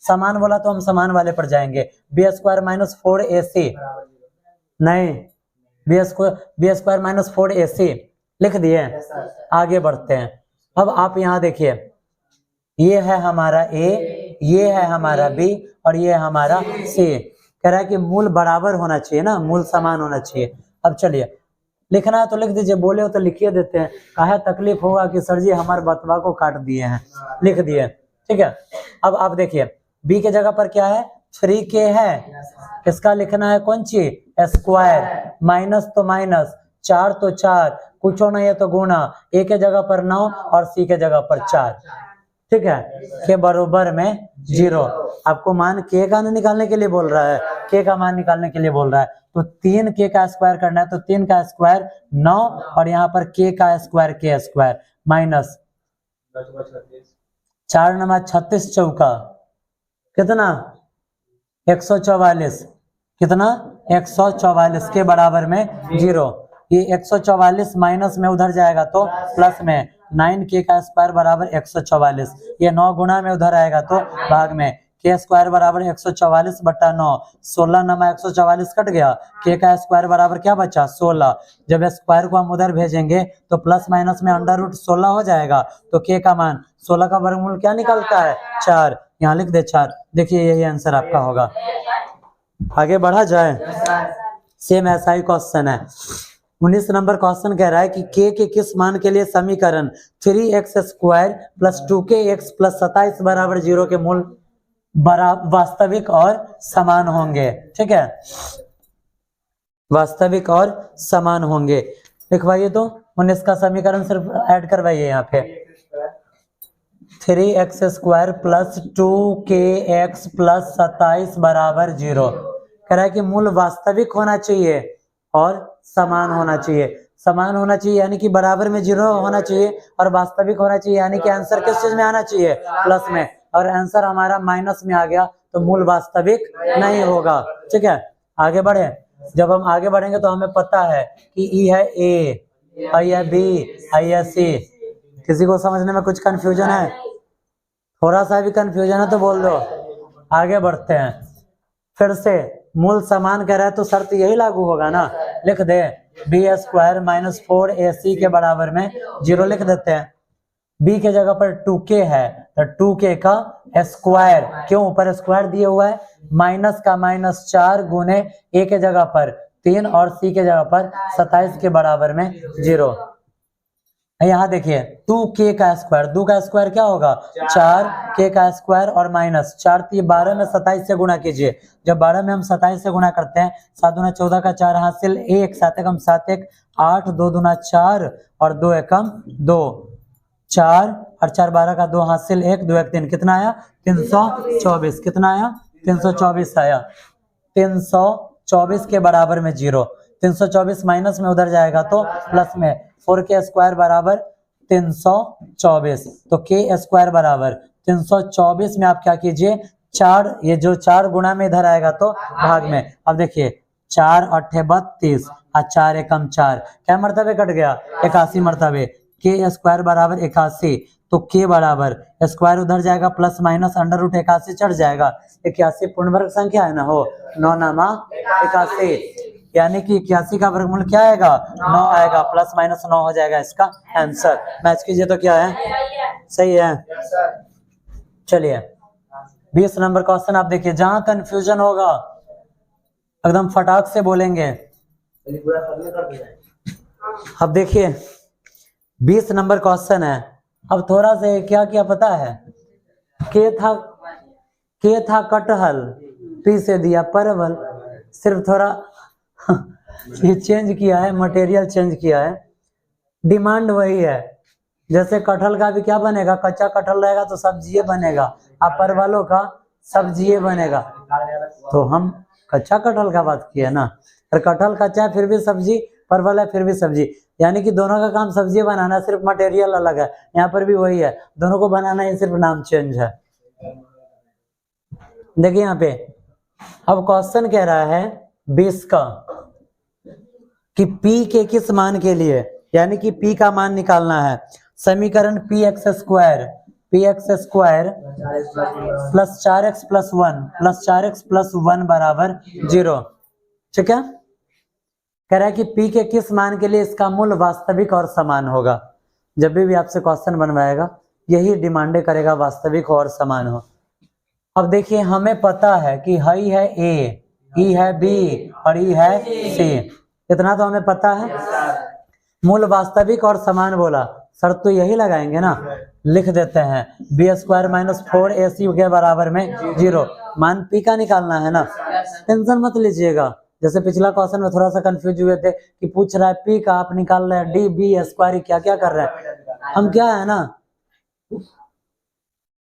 समान बोला तो हम समान वाले पर जाएंगे। बी स्क्वायर माइनस 4ac नहीं, बी स्क्वायर माइनस 4ac लिख दिए। आगे बढ़ते हैं। अब आप यहाँ देखिए, ये है हमारा ए, ये है हमारा बी, और ये है हमारा सी। कह रहा है कि मूल बराबर होना चाहिए ना, मूल समान होना चाहिए। अब चलिए लिखना है तो लिख दीजिए, बोले हो तो लिखिए देते हैं। काहे तकलीफ होगा कि सर जी हमारे बतवा को काट दिए हैं, लिख दिए। ठीक है, अब आप देखिए बी के जगह पर क्या है? 3k है, इसका लिखना है कौन सी? स्क्वायर, माइनस तो माइनस, 4 तो 4, कुछ नहीं है तो गुणा, ए के जगह पर 9 और सी के जगह पर 4। ठीक है, के बराबर में 0। आपको मान के का निकालने के लिए बोल रहा है, के का मान निकालने के लिए बोल रहा है, तो 3 के का स्क्वायर करना है, तो 3 का स्क्वायर 9 और यहाँ पर के का स्क्वायर के स्क्वायर माइनस 4 नमा 36 चौका कितना 144, कितना 144 के बराबर में 0। ये 144 माइनस में उधर जाएगा तो प्लस में 9 के का स्क्वायर बराबर 144, ये 9 गुना में उधर आएगा तो भाग में के स्क्वायर बराबर 144 बट्टा 9, 16 नमा 144 कट गया, के का स्क्वायर बराबर क्या बचा 16। जब स्क्वायर को हम उधर भेजेंगे तो प्लस माइनस में अंडर रूट 16 हो जाएगा, तो के का मान 16 का वर्गमूल क्या निकलता है 4, यहाँ लिख दे 4। देखिए यही आंसर आपका होगा। आगे बढ़ा जाए, सेम ऐसा ही क्वेश्चन है। 19 नंबर क्वेश्चन कह रहा है कि के किस मान के लिए समीकरण 3x square plus 2kx plus 27 बराबर 0 के मूल वास्तविक और समान होंगे। ठीक है, वास्तविक और समान होंगे। लिखवाइए तो 19 का समीकरण सिर्फ ऐड करवाइए यहाँ पे 3x square plus 2kx plus 27 बराबर 0। कह रहा है कि मूल वास्तविक होना चाहिए और समान होना चाहिए। समान होना चाहिए यानी कि बराबर में 0 होना चाहिए, और वास्तविक होना चाहिए यानी कि आंसर किस चीज में आना चाहिए प्लस में, और आंसर हमारा माइनस में आ गया तो मूल वास्तविक नहीं होगा। ठीक है, आगे बढ़े। जब हम आगे बढ़ेंगे तो हमें पता है कि ई है ए, आई है बी, आई है सी। किसी को समझने में कुछ कंफ्यूजन है? थोड़ा सा भी कंफ्यूजन है तो बोल दो। आगे बढ़ते हैं, फिर से मूल समान कह रहा है तो शर्त यही लागू होगा ना। लिख दे बी स्क्वायर माइनस 4ac के बराबर में 0 लिख देते हैं। b के जगह पर 2k है तो 2k का स्क्वायर, क्यों ऊपर स्क्वायर दिया हुआ है, माइनस का माइनस 4 गुने a के जगह पर 3 और c के जगह पर 27 के बराबर में 0। यहाँ देखिए 2k का स्क्वायर, 2 का स्क्वायर क्या होगा 4, k का स्क्वायर और माइनस 4, 12 में 27 से गुणा कीजिए। जब 12 में हम 27 से गुणा करते हैं 7 दूना 14 का 4 हासिल 1, 7 एकम 7 1 8, 2 दूना 4 और 2 एकम 2, 4 और 4 12 का 2 हासिल 1, 2 1 3, कितना आया 324। कितना आया 324 आया। 324 के बराबर में 0, 324 माइनस में उधर जाएगा तो प्लस में 4k स्क्वायर बराबर 324, तो k स्क्वायर बराबर 324 में आप क्या कीजिए 4, ये जो 4 गुना में इधर आएगा तो भाग में। अब देखिए 4 8 32 और 4 एकम 4, क्या मर्तबे कट गया 81 मर्तबे, k स्क्वायर बराबर 81, तो k बराबर स्क्वायर उधर जाएगा प्लस माइनस अंडर रूट 81 चढ़ जाएगा। 81 पूर्ण वर्ग संख्या है ना, हो 9 नामा 81, यानी कि 81 का वर्गमूल क्या आएगा 9 आएगा, प्लस माइनस 9 हो जाएगा इसका आंसर। मैच कीजिए तो क्या है, सही है। चलिए 20 नंबर क्वेश्चन आप देखिए, जहां कंफ्यूजन होगा एकदम फटाक से बोलेंगे। अब देखिए 20 नंबर क्वेश्चन है। अब थोड़ा से क्या क्या पता है, के था कटहल, पी से दिया परवल, सिर्फ थोड़ा ये चेंज किया है, मटेरियल चेंज किया है, डिमांड वही है। जैसे कटहल का भी क्या बनेगा, कच्चा कटहल रहेगा तो सब्जी बनेगा, अब परवलों का सब्जी बनेगा, तो हम कच्चा कटहल का बात किया ना, और कटहल कच्चा है फिर भी सब्जी, परवल है फिर भी सब्जी, यानी कि दोनों का काम सब्जी बनाना, सिर्फ मटेरियल अलग है। यहाँ पर भी वही है, दोनों को बनाना ही सिर्फ नाम चेंज है। देखिए यहाँ पे अब क्वेश्चन कह रहा है 20 का कि P के किस मान के लिए, यानी कि P का मान निकालना है। समीकरण px square plus 4x plus 1 बराबर 0। ठीक है, कह रहा है कि P के किस मान के लिए इसका मूल वास्तविक और समान होगा। जब भी आपसे क्वेश्चन बनवाएगा यही डिमांडे करेगा, वास्तविक और समान हो। अब देखिए हमें पता है कि हाई है A, ई है B और ई है C, इतना तो हमें पता है। मूल वास्तविक और समान बोला, शर्त तो यही लगाएंगे ना। लिख देते हैं बी स्क्वायर माइनस 4ac के बराबर में 0, मान P का निकालना है ना, टेंशन मत लीजिएगा। जैसे पिछला क्वेश्चन में थोड़ा सा कंफ्यूज हुए थे कि पूछ रहा है P का, आप निकाल रहे हैं D B स्क्वायर, क्या क्या कर रहे हैं हम, क्या है ना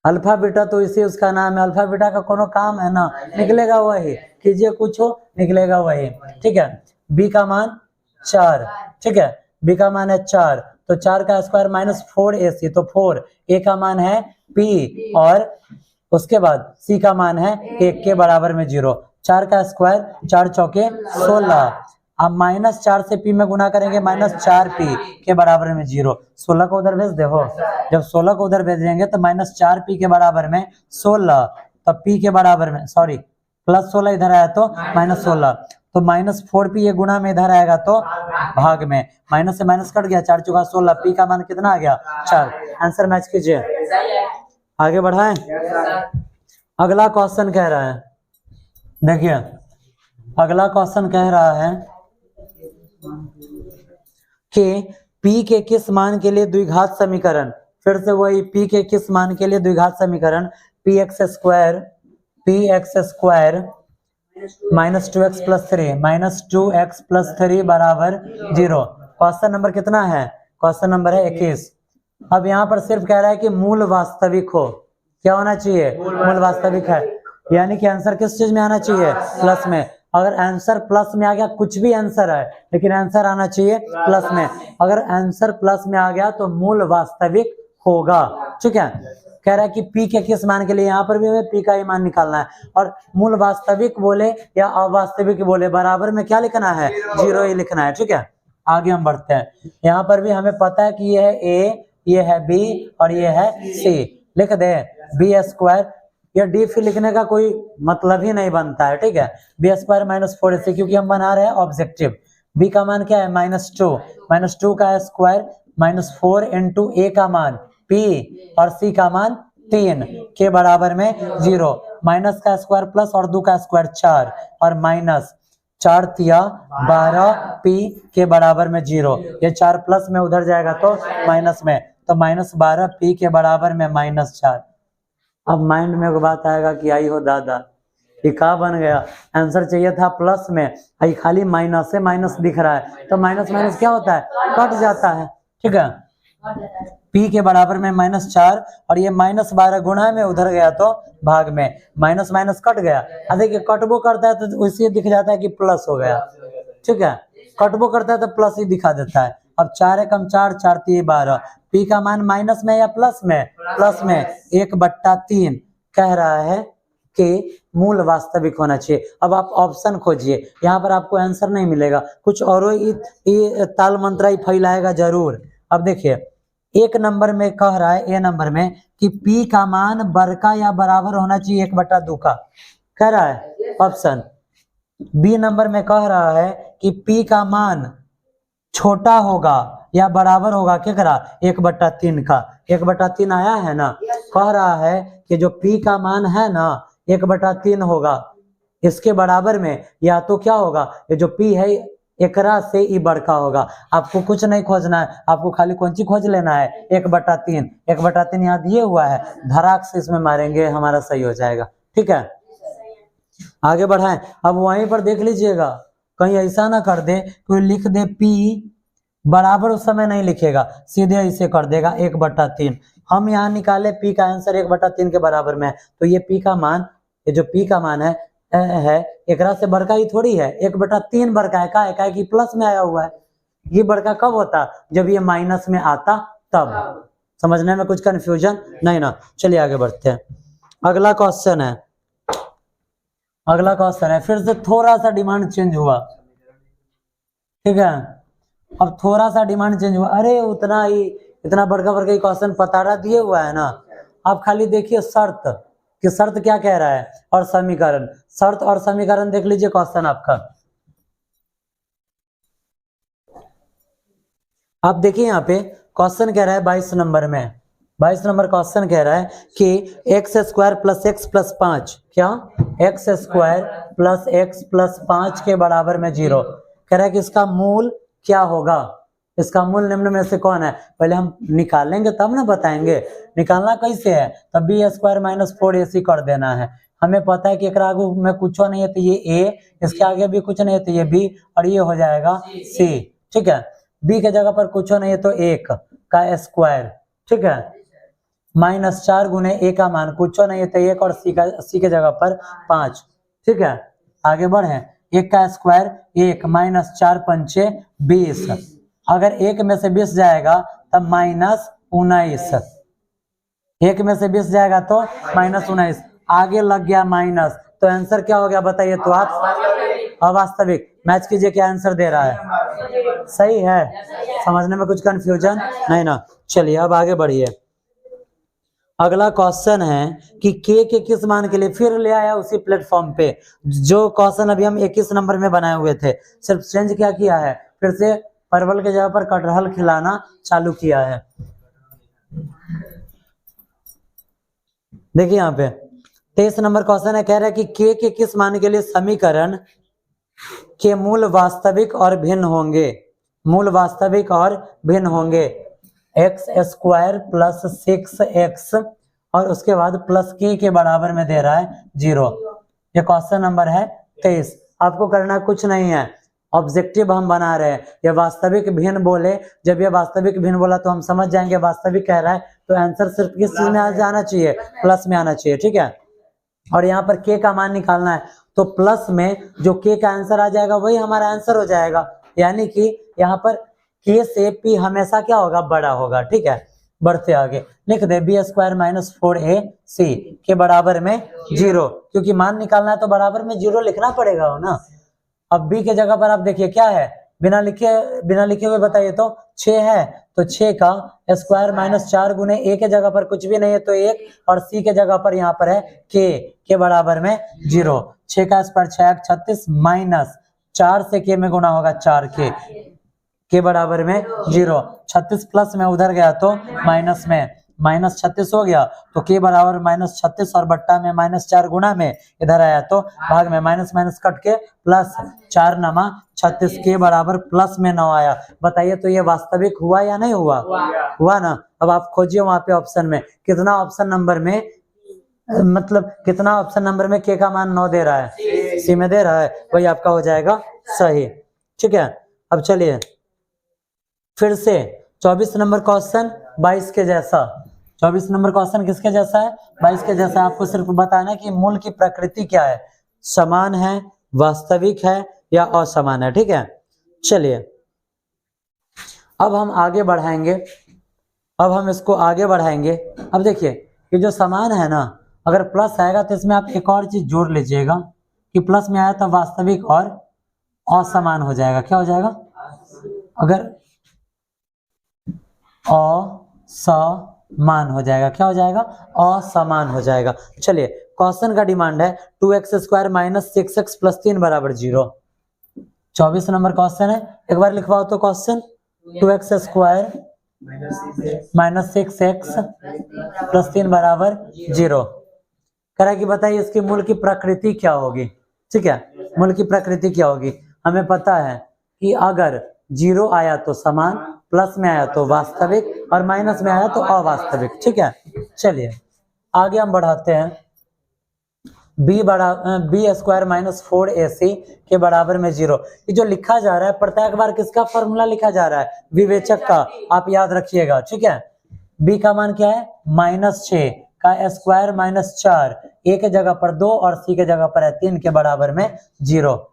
अल्फा बीटा तो इसी उसका नाम है, अल्फा बीटा का कोनो काम है ना, निकलेगा वही, कीजिए कुछ हो निकलेगा वही। ठीक है, बी का मान 4, ठीक है, बी का मान है 4, तो 4 का स्क्वायर माइनस 4ac, तो 4, ए का मान है p, और उसके बाद सी का मान है 1 के बराबर में 0, 4 का स्क्वायर 4 चौके 16, अब माइनस 4 से p में गुना करेंगे, माइनस 4p के बराबर में 0, 16 को उधर भेज दे हो, जब 16 को उधर भेजेंगे तो माइनस 4p के बराबर में 16, तब p के बराबर में सॉरी प्लस 16 इधर आया तो माइनस 16, तो माइनस 4p ये गुना में इधर आएगा तो भाग में, माइनस से माइनस कट गया, 4 चौका 16, p का मान कितना आ गया 4, आंसर मैच कीजिए। आगे बढ़ाएं, अगला क्वेश्चन कह रहा है, देखिए अगला क्वेश्चन कह रहा है कि p के किस मान के लिए द्विघात समीकरण, फिर से वही p के किस मान के लिए द्विघात समीकरण px square minus 2x plus 3 बराबर 0। क्वेश्चन नंबर कितना है, क्वेश्चन नंबर है 21। अब यहाँ पर सिर्फ कह रहा है कि मूल वास्तविक हो, क्या होना चाहिए, मूल वास्तविक है, यानी कि आंसर किस चीज में आना चाहिए, प्लस में। अगर आंसर प्लस में आ गया, कुछ भी आंसर है लेकिन आंसर आना चाहिए प्लस में, अगर आंसर प्लस में आ गया तो मूल वास्तविक होगा। ठीक है, कह रहा है कि p के किस मान के लिए, यहाँ पर भी हमें p का ही मान निकालना है, और मूल वास्तविक बोले या अवास्तविक बोले बराबर में क्या लिखना है, 0 ही लिखना है। ठीक है, आगे हम बढ़ते हैं, यहाँ पर भी हमें पता है कि ये है a, ये है b और ये है c, लिख दे बी स्क्वायर, या डी फिर लिखने का कोई मतलब ही नहीं बनता है। ठीक है, बी स्क्वायर माइनस 4ac, क्योंकि हम बना रहे हैं ऑब्जेक्टिव, b का मान क्या है -2 का स्क्वायर माइनस 4 इंटू a का मान p और c का मान 3 के बराबर में 0, माइनस का स्क्वायर प्लस और 2 का स्क्वायर 4 और माइनस 4 तिया 12 p के बराबर में 0, ये 4 प्लस में उधर जाएगा तो माइनस में, तो माइनस 12 p के बराबर में -4। अब माइंड में एक बात आएगा कि आई हो दादा ये क्या बन गया, आंसर चाहिए था प्लस में, आई खाली माइनस से माइनस दिख रहा है, तो माइनस माइनस क्या होता है, कट जाता है। ठीक है, p के बराबर में -4 और ये -12 गुणा में उधर गया तो भाग में, माइनस माइनस कट गया, देखिए कटबो करता है तो उसी दिख जाता है कि प्लस हो गया। ठीक है, कटबो करता है तो प्लस ही दिखा देता है। अब 4 एकम 4, 4 3 12, p का मान माइनस में या प्लस में, प्लस में 1/3 कह रहा है कि मूल वास्तविक होना चाहिए। अब आप ऑप्शन खोजिए, यहाँ पर आपको आंसर नहीं मिलेगा, कुछ और ही ताल मंत्र ही फैलाएगा जरूर। अब देखिए एक नंबर में कह रहा है, ए नंबर में कि p का मान बड़का या बराबर होना चाहिए 1/2 का, कह रहा है ऑप्शन। बी नंबर में कह रहा है कि p का मान छोटा होगा या बराबर होगा, क्या करा 1/3 का, 1/3 आया है ना, कह रहा है कि जो p का मान है ना 1/3 होगा, इसके बराबर में या तो क्या होगा, ये जो p है एकरा से ही बड़का होगा। आपको कुछ नहीं खोजना है, आपको खाली कौन सी खोज लेना है 1/3, 1/3 यहाँ दिए हुआ है, धड़ाक से इसमें मारेंगे, हमारा सही हो जाएगा। ठीक है, आगे बढ़ाएं। अब वहीं पर देख लीजिएगा, कहीं ऐसा ना कर दे कोई लिख दे p बराबर, उस समय नहीं लिखेगा, सीधे इसे कर देगा 1/3। हम यहाँ निकाले p का आंसर 1/3 के बराबर में है, तो ये p का मान, ये जो p का मान है एकरा से बड़का ही थोड़ी है, 1/3 बड़का है, का कि प्लस में आया हुआ है। ये बड़का कब होता, जब ये माइनस में आता तब। समझने में कुछ कंफ्यूजन नहीं ना, चलिए आगे बढ़ते हैं। अगला क्वेश्चन है, अगला क्वेश्चन है, फिर से थोड़ा सा डिमांड चेंज हुआ। ठीक है, अब थोड़ा सा डिमांड चेंज हुआ, अरे उतना ही इतना बड़का बड़का क्वेश्चन पतारा दिए हुआ है ना, आप खाली देखिए शर्त कि शर्त क्या कह रहा है और समीकरण, शर्त और समीकरण देख लीजिए क्वेश्चन आपका। आप देखिए यहाँ पे क्वेश्चन कह रहा है 22 नंबर में, 22 नंबर क्वेश्चन कह रहा है कि x square plus x plus 5, क्या x square plus x plus 5 के बराबर में 0, कह रहा है कि इसका मूल क्या होगा, इसका मूल निम्न में से कौन है। पहले हम निकालेंगे तब ना बताएंगे, निकालना कैसे है, तब b स्क्वायर माइनस 4ac कर देना है। हमें पता है कि एक आगे में कुछ नहीं है तो ये a, इसके आगे भी कुछ नहीं है तो ये b, और ये हो जाएगा c। ठीक है, b के जगह पर कुछ नहीं है तो 1 का स्क्वायर। ठीक है, -4 गुने ए का मान कुछ नहीं है तो 1 और सी के जगह पर 5। ठीक है, आगे बढ़े। 1 का स्क्वायर 1 -4 पंचे 20। अगर 1 में से 20 जाएगा तब -19। 1 में से 20 जाएगा तो -19, आगे लग गया माइनस, तो आंसर क्या हो गया बताइए तो आप। अवास्तविक। मैच कीजिए क्या आंसर दे रहा है, सही है, समझने में कुछ कंफ्यूजन नहीं ना। चलिए अब आगे बढ़िए। अगला क्वेश्चन है कि के किस मान के लिए फिर ले आया उसी प्लेटफॉर्म पे जो क्वेश्चन अभी हम 21 नंबर में बनाए हुए थे, सिर्फ चेंज क्या किया है, फिर से परवल के जगह पर कटहल खिलाना चालू किया है। देखिए यहाँ पे 23 नंबर क्वेश्चन है, कह रहा है कि के किस मान के लिए समीकरण के मूल वास्तविक और भिन्न होंगे। मूल वास्तविक और भिन्न होंगे। x² + 6x और उसके बाद प्लस के बराबर में दे रहा है 0। ये क्वेश्चन नंबर है 23। आपको करना कुछ नहीं है, ऑब्जेक्टिव हम बना रहे हैं। ये वास्तविक भिन्न बोले, जब ये वास्तविक भिन्न बोला तो हम समझ जाएंगे वास्तविक कह रहा है, तो आंसर सिर्फ किस चीज में आना चाहिए, प्लस में आना चाहिए। ठीक है, और यहाँ पर के का मान निकालना है, तो प्लस में जो के का आंसर आ जाएगा वही हमारा आंसर हो जाएगा। यानी कि यहाँ पर के से पी हमेशा क्या होगा, बड़ा होगा। ठीक है, बढ़ते आगे लिख दे b² - 4ac के बराबर में 0, क्योंकि मान निकालना है तो बराबर में 0 लिखना पड़ेगा हो ना। अब b के जगह पर आप देखिए क्या है, बिना लिखे हुए बताइए तो 6 है, तो 6 का स्क्वायर -4 गुने a के जगह पर कुछ भी नहीं है तो 1, और c के जगह पर यहाँ पर है के बराबर में 0। 6 का स्क्वायर 6 36 -4 से के में गुना होगा 4 के बराबर में 0। 36 प्लस में उधर गया तो माइनस में, -36 हो गया तो के बराबर -36 और बट्टा में -4 गुना में इधर आया तो भाग में माइनस कट के प्लस 4 नमा 36 के बराबर प्लस में 9 आया। बताइए तो ये वास्तविक हुआ या नहीं हुआ, हुआ ना। अब आप खोजिए वहां पे ऑप्शन में कितना ऑप्शन नंबर में, मतलब कितना ऑप्शन नंबर में के का मान 9 दे रहा है, सी में दे रहा है, वही आपका हो जाएगा सही। ठीक है, अब चलिए फिर से 24 नंबर क्वेश्चन 22 के जैसा। 24 नंबर क्वेश्चन किसके जैसा है, 22 के जैसा। आपको सिर्फ बताना है कि मूल की प्रकृति क्या है, समान है, वास्तविक है या असमान है। ठीक है, चलिए अब हम आगे बढ़ाएंगे, अब हम इसको आगे बढ़ाएंगे। अब देखिए ये जो समान है ना, अगर प्लस आएगा तो इसमें आप एक और चीज जोड़ लीजिएगा कि प्लस में आया तो वास्तविक और असमान हो जाएगा। क्या हो जाएगा, अगर असमान हो जाएगा, क्या हो जाएगा, असमान हो जाएगा। चलिए क्वेश्चन का डिमांड है 2x² - 6x + 3 बराबर 0। 24 नंबर क्वेश्चन है, एक बार लिखवाओ तो क्वेश्चन। 2x² - 6x + 3 बराबर 0। कह रहा है कि बताइए इसकी मूल की प्रकृति क्या होगी। ठीक है, मूल की प्रकृति क्या होगी, हमें पता है कि अगर 0 आया तो समान, प्लस में आया तो वास्तविक और माइनस में आया तो अवास्तविक। ठीक है, चलिए आगे हम बढ़ाते हैं। b² - 4ac के बराबर में 0। ये जो लिखा जा रहा है प्रत्येक बार किसका फॉर्मूला लिखा जा रहा है, विवेचक का, आप याद रखिएगा। ठीक है, b का मान क्या है, -6 का स्क्वायर -4, a के जगह पर 2 और c के जगह पर है 3 के बराबर में 0।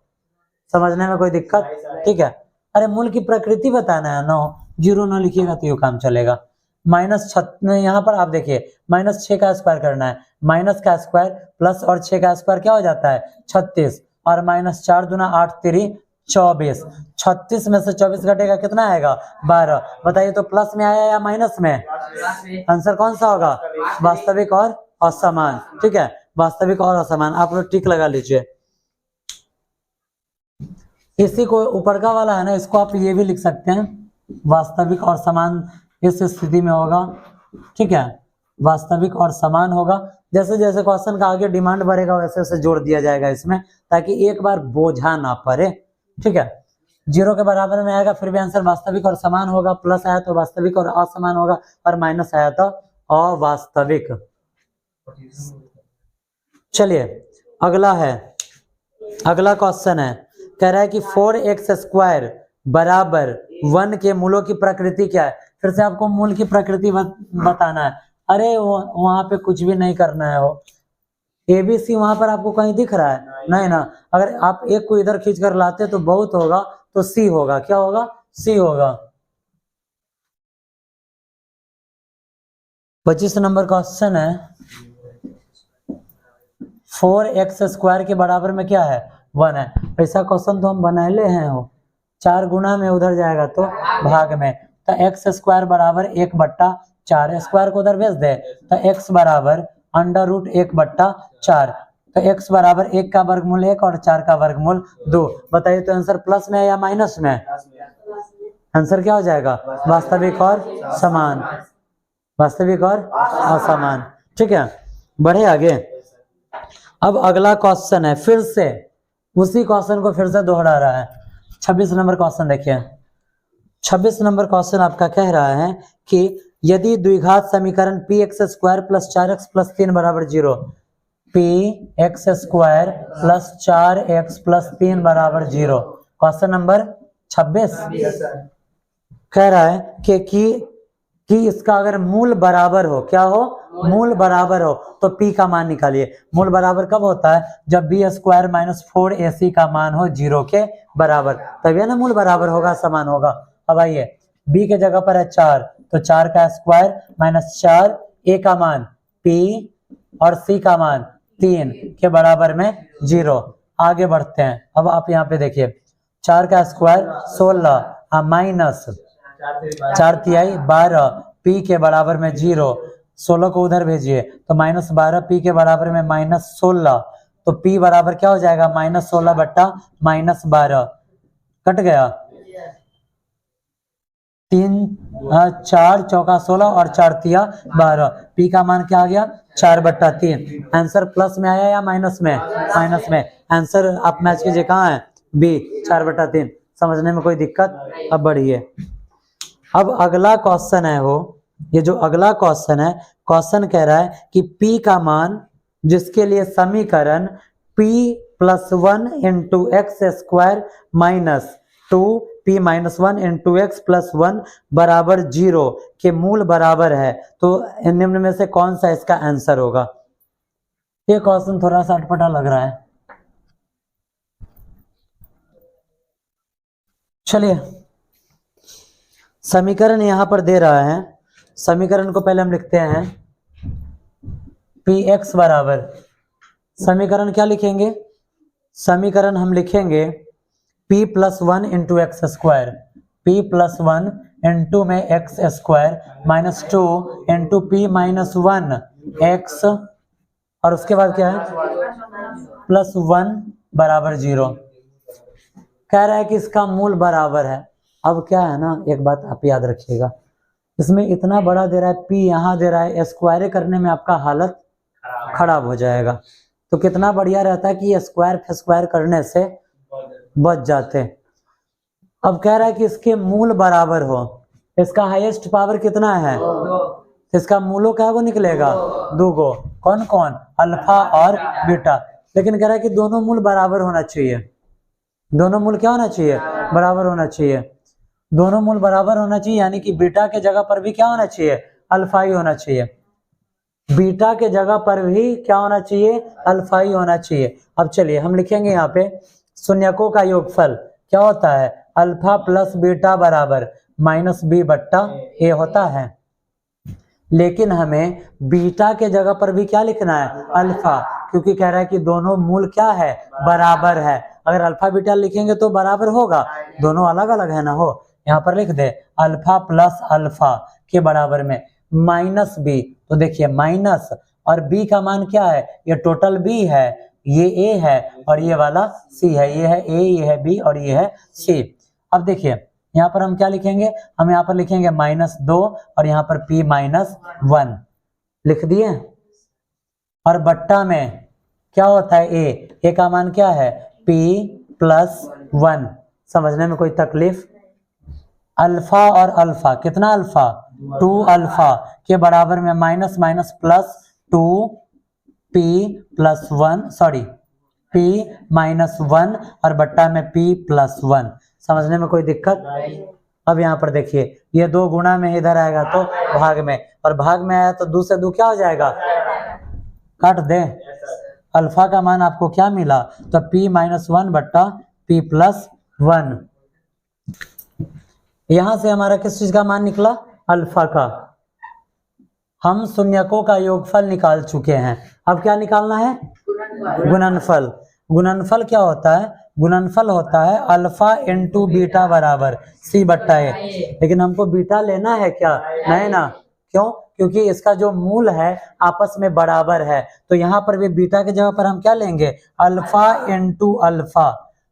समझने में कोई दिक्कत, ठीक है। अरे मूल की प्रकृति बताना है, 9 0 न लिखिएगा तो ये काम चलेगा। यहाँ पर आप देखिए -6 का स्क्वायर करना है, माइनस का स्क्वायर प्लस और 6 का स्क्वायर क्या हो जाता है 36, और -4 दूना 8 3 24। 36 में से 24 घटेगा कितना आएगा 12। बताइए तो प्लस में आया या माइनस में, आंसर कौन सा होगा, वास्तविक और असमान। ठीक है, वास्तविक और असमान, आप लोग टिक लगा लीजिए। इसी को ऊपर का वाला है ना, इसको आप ये भी लिख सकते हैं, वास्तविक और समान इस स्थिति में होगा। ठीक है, वास्तविक और समान होगा। जैसे जैसे क्वेश्चन का आगे डिमांड बढ़ेगा वैसे वैसे जोड़ दिया जाएगा इसमें, ताकि एक बार बोझा ना पड़े। ठीक है, 0 के बराबर में आएगा फिर भी आंसर वास्तविक और समान होगा, प्लस आया तो वास्तविक और असमान होगा, और माइनस आया तो अवास्तविक। चलिए अगला है, अगला क्वेश्चन है, कह रहा है कि 4x² बराबर 1 के मूलों की प्रकृति क्या है। फिर से आपको मूल की प्रकृति बताना है। अरे वहां पे कुछ भी नहीं करना है, हो ABC वहां पर आपको कहीं दिख रहा है? नहीं ना। अगर आप एक को इधर खींच कर लाते तो बहुत होगा, तो C होगा। क्या होगा? C होगा। 25 नंबर क्वेश्चन है, 4x² के बराबर में क्या है? 1 है। ऐसा क्वेश्चन तो हम बना ले हैं, हो 4 गुना में उधर जाएगा तो भाग में, तो x² बराबर 1/4, स्क्वायर को उधर भेज दे तो x बराबर √1/4, तो x बराबर 1 का वर्गमूल 1 और 4 का वर्गमूल 2। बताइए तो आंसर प्लस में है या माइनस में? आंसर क्या हो जाएगा? वास्तविक और समान। वास्तविक और असमान। ठीक है, बढ़े आगे। अब अगला क्वेश्चन है, फिर से उसी क्वेश्चन को फिर से दोहरा रहा है। 26 नंबर क्वेश्चन देखिए। 26 नंबर क्वेश्चन आपका कह रहा है कि यदि द्विघात समीकरण px² + 4x + 3 = 0, px² + 4x + 3 = 0। Question number 26 कह रहा है कि इसका अगर मूल बराबर हो, क्या हो? मूल बराबर हो, तो p का मान निकालिए। मूल बराबर कब होता है? जब b² - 4ac का मान हो 0 के बराबर, तभी ना मूल बराबर होगा, समान होगा। अब आइए, b के जगह पर है 4, तो 4 का स्क्वायर माइनस 4, a का मान p और c का मान 3 के बराबर में 0। आगे बढ़ते हैं। अब आप यहाँ पे देखिए, 4 का स्क्वायर 16 माइनस 4 तिहाई 12, p के बराबर में 0, 16 को उधर भेजिए तो -12 p के बराबर में -16, तो p बराबर क्या हो जाएगा? -16 बट्टा -12, कट गया। 3 4 चौका 16 और 4 तिया 12, p का मान क्या आ गया? 4/3। आंसर प्लस में आया या माइनस में? माइनस में। आंसर आप मैच कीजिए, कहाँ है? बी, 4/3। समझने में कोई दिक्कत? अब बढ़िए। अब अगला क्वेश्चन है, वो ये जो अगला क्वेश्चन है, क्वेश्चन कह रहा है कि p का मान जिसके लिए समीकरण p + 1 × x² - 2p - 1 × x + 1 = 0 के मूल बराबर है, तो निम्न में से कौन सा इसका आंसर होगा? ये क्वेश्चन थोड़ा सा अटपटा लग रहा है। चलिए, समीकरण यहां पर दे रहा है। समीकरण को पहले हम लिखते हैं, px बराबर, समीकरण क्या लिखेंगे? समीकरण हम लिखेंगे p + 1 × x², p + 1 × में x² - 2 × p - 1 x, और उसके बाद क्या है? +1 = 0। कह रहा है कि इसका मूल बराबर है। अब क्या है ना, एक बात आप याद रखिएगा, इसमें इतना बड़ा दे रहा है, p यहाँ दे रहा है, स्क्वायर करने में आपका हालत खराब हो जाएगा। तो कितना बढ़िया रहता है कि ये स्क्वायर करने से बच जाते। अब कह रहा है कि इसके मूल बराबर हो, इसका हाईएस्ट पावर कितना है? इसका मूलो क्या को निकलेगा? 2 गो। कौन कौन? अल्फा और बीटा। लेकिन कह रहा है कि दोनों मूल बराबर होना चाहिए। दोनों मूल क्या होना चाहिए? बराबर होना चाहिए। दोनों मूल बराबर होना चाहिए, यानी कि बीटा के जगह पर भी क्या होना चाहिए? अल्फा ही होना चाहिए। बीटा के जगह पर भी क्या होना चाहिए? अल्फा ही होना चाहिए। अब चलिए हम लिखेंगे यहाँ पे, शून्यकों का योगफल क्या होता है? अल्फा + बीटा बराबर -b/a होता है। लेकिन हमें बीटा के जगह पर भी क्या लिखना है? अल्फा, क्योंकि कह रहा है कि दोनों मूल क्या है? बराबर है। अगर अल्फा बीटा लिखेंगे तो बराबर होगा, दोनों अलग अलग है ना। हो, यहाँ पर लिख दे अल्फा + अल्फा के बराबर में -b, तो देखिए माइनस, और b का मान क्या है? ये टोटल b है, ये a है और ये वाला c है। ये है a, ये है b और ये है c। अब देखिए यहाँ पर हम क्या लिखेंगे? हम यहाँ पर लिखेंगे -2 और यहाँ पर p - 1 लिख दिए। और बट्टा में क्या होता है? a का मान क्या है? p + 1। समझने में कोई तकलीफ? अल्फा और अल्फा, कितना अल्फा? 2 अल्फा के बराबर में -2p + 1, सॉरी p - 1 और बट्टा में p + 1। समझने में कोई दिक्कत? अब यहाँ पर देखिए ये 2 गुणा में इधर आएगा तो भाग में, और भाग में आया तो 2 से 2 क्या हो जाएगा, काट दे। अल्फा का मान आपको क्या मिला, तो p-1 बट्टा p+1। यहां से हमारा किस चीज का मान निकला, अल्फा का। हम शून्यकों का योगफल निकाल चुके हैं, अब क्या निकालना है, गुणनफल। गुणनफल क्या होता है, गुणनफल होता है अल्फा इंटू बीटा बराबर c बट्टा a। लेकिन हमको बीटा लेना है क्या, नहीं ना, क्यों, क्योंकि इसका जो मूल है आपस में बराबर है, तो यहाँ पर भी बीटा की जगह पर हम क्या लेंगे, अल्फा इंटू अल्फा।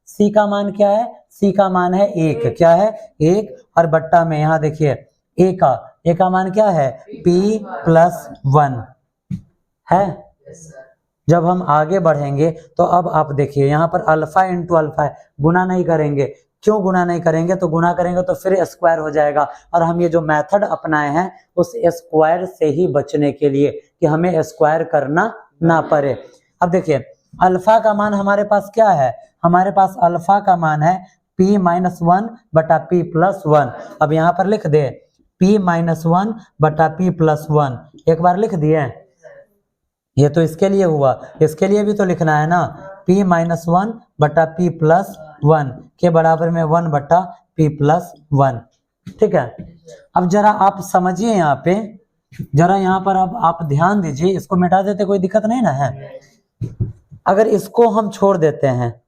c का मान क्या है, c का मान है 1, क्या है 1, और बट्टा में यहाँ देखिए a का मान क्या है, p+1 है। जब हम आगे बढ़ेंगे तो अब आप देखिए यहाँ पर अल्फा इंटू अल्फा है, गुना नहीं करेंगे, क्यों गुना नहीं करेंगे, तो गुना करेंगे तो फिर स्क्वायर हो जाएगा, और हम ये जो मेथड अपनाए हैं उस स्क्वायर से ही बचने के लिए कि हमें स्क्वायर करना ना पड़े। अब देखिए अल्फा का मान हमारे पास क्या है, हमारे पास अल्फा का मान है p-1 बटा p+1। अब यहाँ पर लिख दे p-1 बटा p+1, एक बार लिख दिए, ये तो इसके लिए हुआ, इसके लिए भी तो लिखना है ना, p-1 बटा p+1 के बराबर में 1 बटा p+1। ठीक है, अब जरा आप समझिए यहाँ पे, जरा यहाँ पर अब आप ध्यान दीजिए, इसको मिटा देते कोई दिक्कत नहीं ना है। अगर इसको हम छोड़ देते हैं,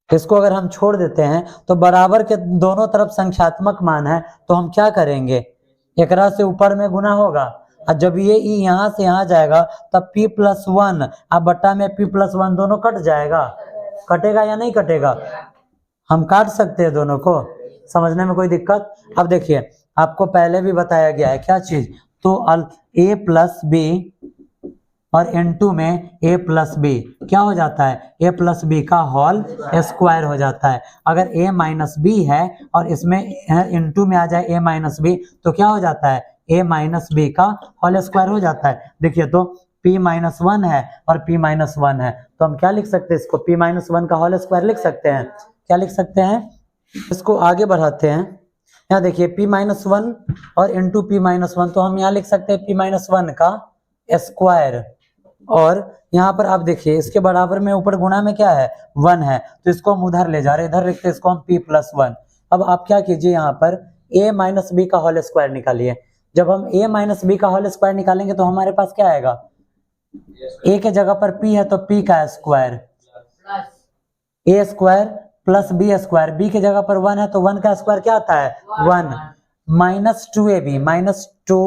इसको अगर हम छोड़ देते हैं तो बराबर के दोनों तरफ संख्यात्मक मान है, तो हम क्या करेंगे, एकरा से ऊपर में गुना होगा, और जब ये ई यहाँ से यहाँ जाएगा तब p+1 अब बट्टा में p+1 दोनों कट जाएगा, कटेगा या नहीं कटेगा, हम काट सकते हैं दोनों को, समझने में कोई दिक्कत। अब देखिए आपको पहले भी बताया गया है क्या चीज, तो a+b और n2 में a+b क्या हो जाता है, a+b का होल स्क्वायर हो जाता है। अगर a-b है और इसमें n2 में आ जाए a-b तो क्या हो जाता है, a-b का होल स्क्वायर हो जाता है। देखिए तो p-1 है और p-1 है, तो हम क्या लिख सकते हैं, इसको p-1 का होल स्क्वायर लिख सकते हैं, क्या लिख सकते हैं, इसको आगे बढ़ाते हैं। यहाँ देखिए p-1 और इंटू p-1, तो हम यहाँ लिख सकते हैं p-1 का स्क्वायर, और यहाँ पर आप देखिए इसके बराबर में ऊपर गुणा में क्या है 1 है, तो इसको हम उधर ले जा रहे हैं, इधर लिखते हैं इसको हम p+1। अब आप क्या कीजिए, यहाँ पर a-b का होल स्क्वायर निकालिए। जब हम a-b का होल स्क्वायर निकालेंगे तो हमारे पास क्या आएगा, a के जगह पर p है तो p का square, a square plus b square, b के जगह पर 1 है तो 1 का स्क्वायर क्या आता है 1, माइनस 2ab, माइनस 2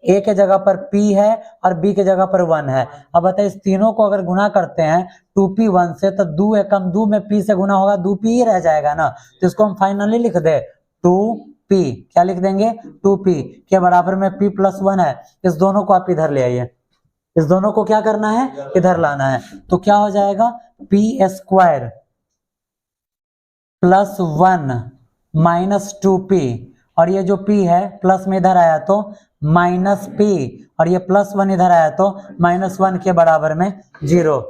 a के जगह पर p है और b के जगह पर 1 है। अब बताइए इस तीनों को अगर गुना करते हैं 2p 1 से, तो 2 एकम 2 में p से गुना होगा, 2p ही रह जाएगा ना, तो इसको हम फाइनली लिख दे 2p, क्या लिख देंगे 2p के बराबर में p+1 है। इस दोनों को आप इधर ले आइए, इस दोनों को क्या करना है, इधर लाना है, तो क्या हो जाएगा p² +1 माइनस 2p, और ये जो p है प्लस में इधर आया तो माइनस p, और ये +1 इधर आया तो -1 के बराबर में 0।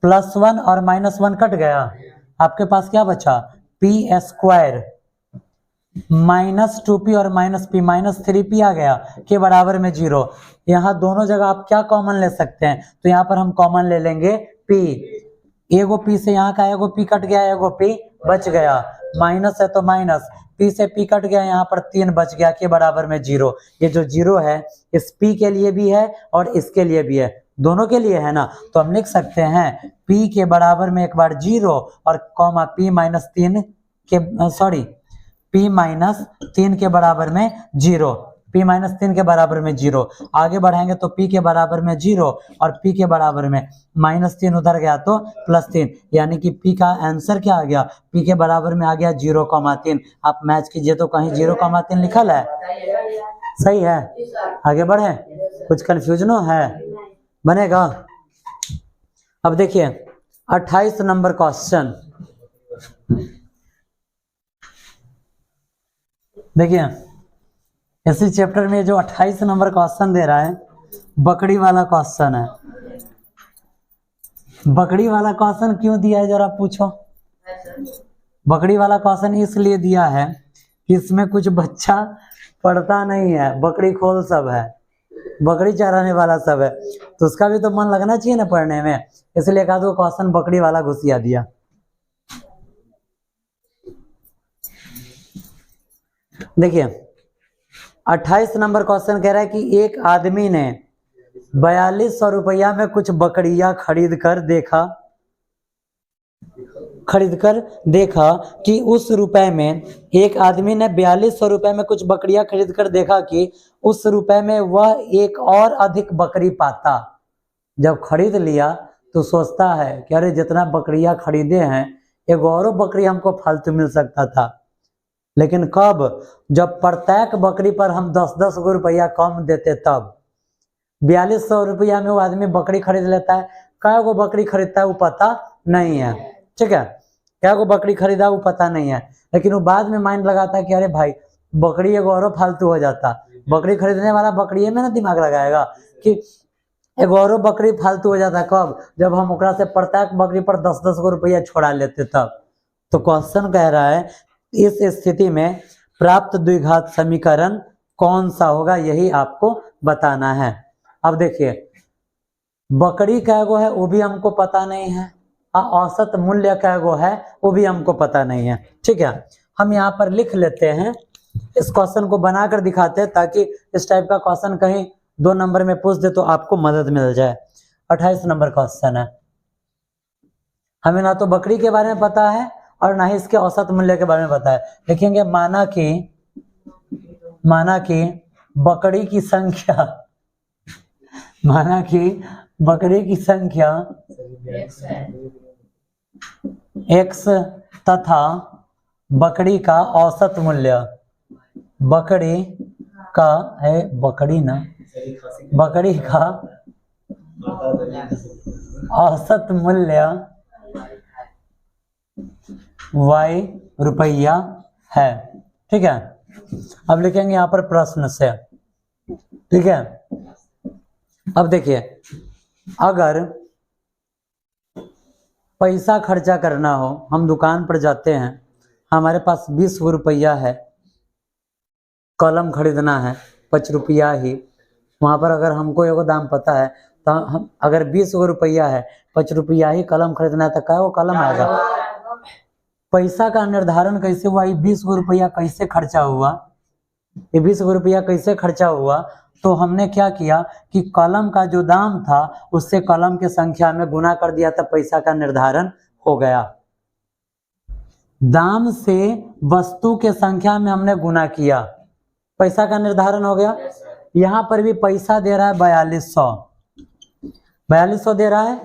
+1 और -1 कट गया, आपके पास क्या बचा p² -2p और -p -3p आ गया के बराबर में 0। यहाँ दोनों जगह आप क्या कॉमन ले सकते हैं, तो यहाँ पर हम कॉमन ले लेंगे p, एगो p से यहाँ का एगो p कट गया, एगो p बच गया, माइनस है तो माइनस, p से p कट गया, यहाँ पर 3 बच गया के बराबर में 0। ये जो 0 है इस p के लिए भी है और इसके लिए भी है, दोनों के लिए है ना, तो हम लिख सकते हैं p के बराबर में एक बार 0 और कॉमा p-3 के सॉरी p-3 के बराबर में 0, p-3 के बराबर में 0। आगे बढ़ाएंगे तो p के बराबर में 0 और p के बराबर में -3 उधर गया तो +3, यानी कि p का आंसर क्या आ गया, p के बराबर में आ गया 0,3। आप मैच कीजिए तो कहीं 0,3 लिखल है, सही है। आगे बढ़े, कुछ कंफ्यूजन है, बनेगा। अब देखिए 28 नंबर क्वेश्चन, देखिए इसी चैप्टर में जो 28 नंबर क्वेश्चन दे रहा है बकरी वाला क्वेश्चन है। बकरी वाला क्वेश्चन क्यों दिया है जरा पूछो। बकरी वाला क्वेश्चन इसलिए दिया है इसमें कुछ बच्चा पढ़ता नहीं है, बकरी खोल सब है, बकरी चराने वाला सब है, तो उसका भी तो मन लगना चाहिए ना पढ़ने में, इसलिए कहा तो क्वेश्चन बकरी वाला घुसिया दिया। देखिए 28 नंबर क्वेश्चन कह रहा है कि एक आदमी ने 4200 रुपया में कुछ बकरियां खरीद कर देखा कि उस रुपए में, एक आदमी ने 4200 रुपए में कुछ बकरियां खरीद कर देखा कि उस रुपए में वह एक और अधिक बकरी पाता। जब खरीद लिया तो सोचता है कि अरे जितना बकरियां खरीदे हैं एक और बकरी हमको फालतू मिल सकता था, लेकिन कब, जब प्रत्येक बकरी पर हम 10-10 रुपया कम देते तब। 4200 रुपया में वो आदमी बकरी खरीद लेता है, क्या वो बकरी खरीदता है वो पता नहीं है, ठीक है, क्या वो बकरी खरीदा वो पता नहीं है, लेकिन वो बाद में माइंड लगाता है कि अरे भाई बकरी एक और फालतू हो जाता। बकरी खरीदने वाला बकरी में ना दिमाग लगाएगा कि एक और बकरी फालतू हो जाता, कब, जब हम ओकरा से प्रत्येक बकरी पर 10-10 रुपया छोड़ा लेते तब। तो क्वेश्चन कह रहा है इस स्थिति में प्राप्त द्विघात समीकरण कौन सा होगा, यही आपको बताना है। अब देखिए बकरी क्या गो है वो भी हमको पता नहीं है, औसत मूल्य क्या गो है वो भी हमको पता नहीं है, ठीक है। हम यहाँ पर लिख लेते हैं, इस क्वेश्चन को बनाकर दिखाते हैं ताकि इस टाइप का क्वेश्चन कहीं 2 नंबर में पूछ दे तो आपको मदद मिल जाए। 28 नंबर क्वेश्चन है, हमें ना तो बकरी के बारे में पता है और ना ही इसके औसत मूल्य के बारे में पता है। लिखेंगे माना कि बकरी की संख्या x तथा बकरी का औसत मूल्य, बकरी का औसत मूल्य y रुपया है, ठीक है। अब लिखेंगे यहाँ पर प्रश्न से, ठीक है। अब देखिए अगर पैसा खर्चा करना हो, हम दुकान पर जाते हैं, हमारे पास 20 रुपया है, कलम खरीदना है 5 रुपया ही, वहाँ पर अगर हमको एगो दाम पता है तो हम अगर 20 रुपया है 5 रुपया ही कलम खरीदना है तो क्या वो कलम आएगा। पैसा का निर्धारण कैसे हुआ, 20 रुपया कैसे खर्चा हुआ, ये 20 रुपया कैसे खर्चा हुआ, तो हमने क्या किया कि कलम का जो दाम था उससे कलम की संख्या में गुना कर दिया था, पैसा का निर्धारण हो गया। दाम से वस्तु के संख्या में हमने गुना किया, पैसा का निर्धारण हो गया। यहाँ पर भी पैसा दे रहा है 4200 दे रहा है।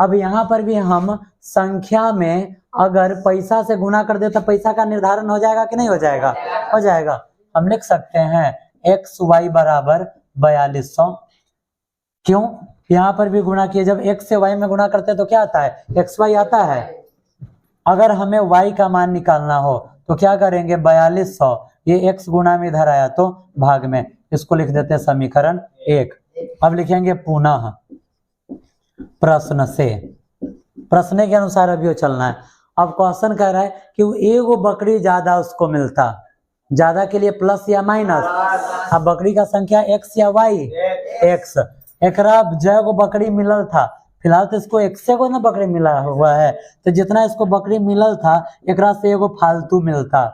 अब यहाँ पर भी हम संख्या में अगर पैसा से गुना कर दे तो पैसा का निर्धारण हो जाएगा कि नहीं हो जाएगा, हो जाएगा। हम लिख सकते हैं xy बराबर 4200, क्यों, यहाँ पर भी गुणा किए, जब x से y में गुणा करते हैं तो क्या आता है, xy आता है। अगर हमें y का मान निकालना हो तो क्या करेंगे, 4200 ये x गुणा में इधर आया तो भाग में, इसको लिख देते हैं समीकरण 1। अब लिखेंगे पुनः प्रश्न से, प्रश्न के अनुसार अभी चलना है। अब क्वेश्चन कह रहा है कि एगो बकरी ज्यादा उसको मिलता, ज्यादा के लिए प्लस या माइनस, अब बकरी का संख्या x या y, x, एकरा जय को बकरी मिलल था, फिलहाल तो इसको x से को ना बकरी मिला हुआ है, तो जितना इसको बकरी मिलल था एकरा से एगो फालतू मिलता।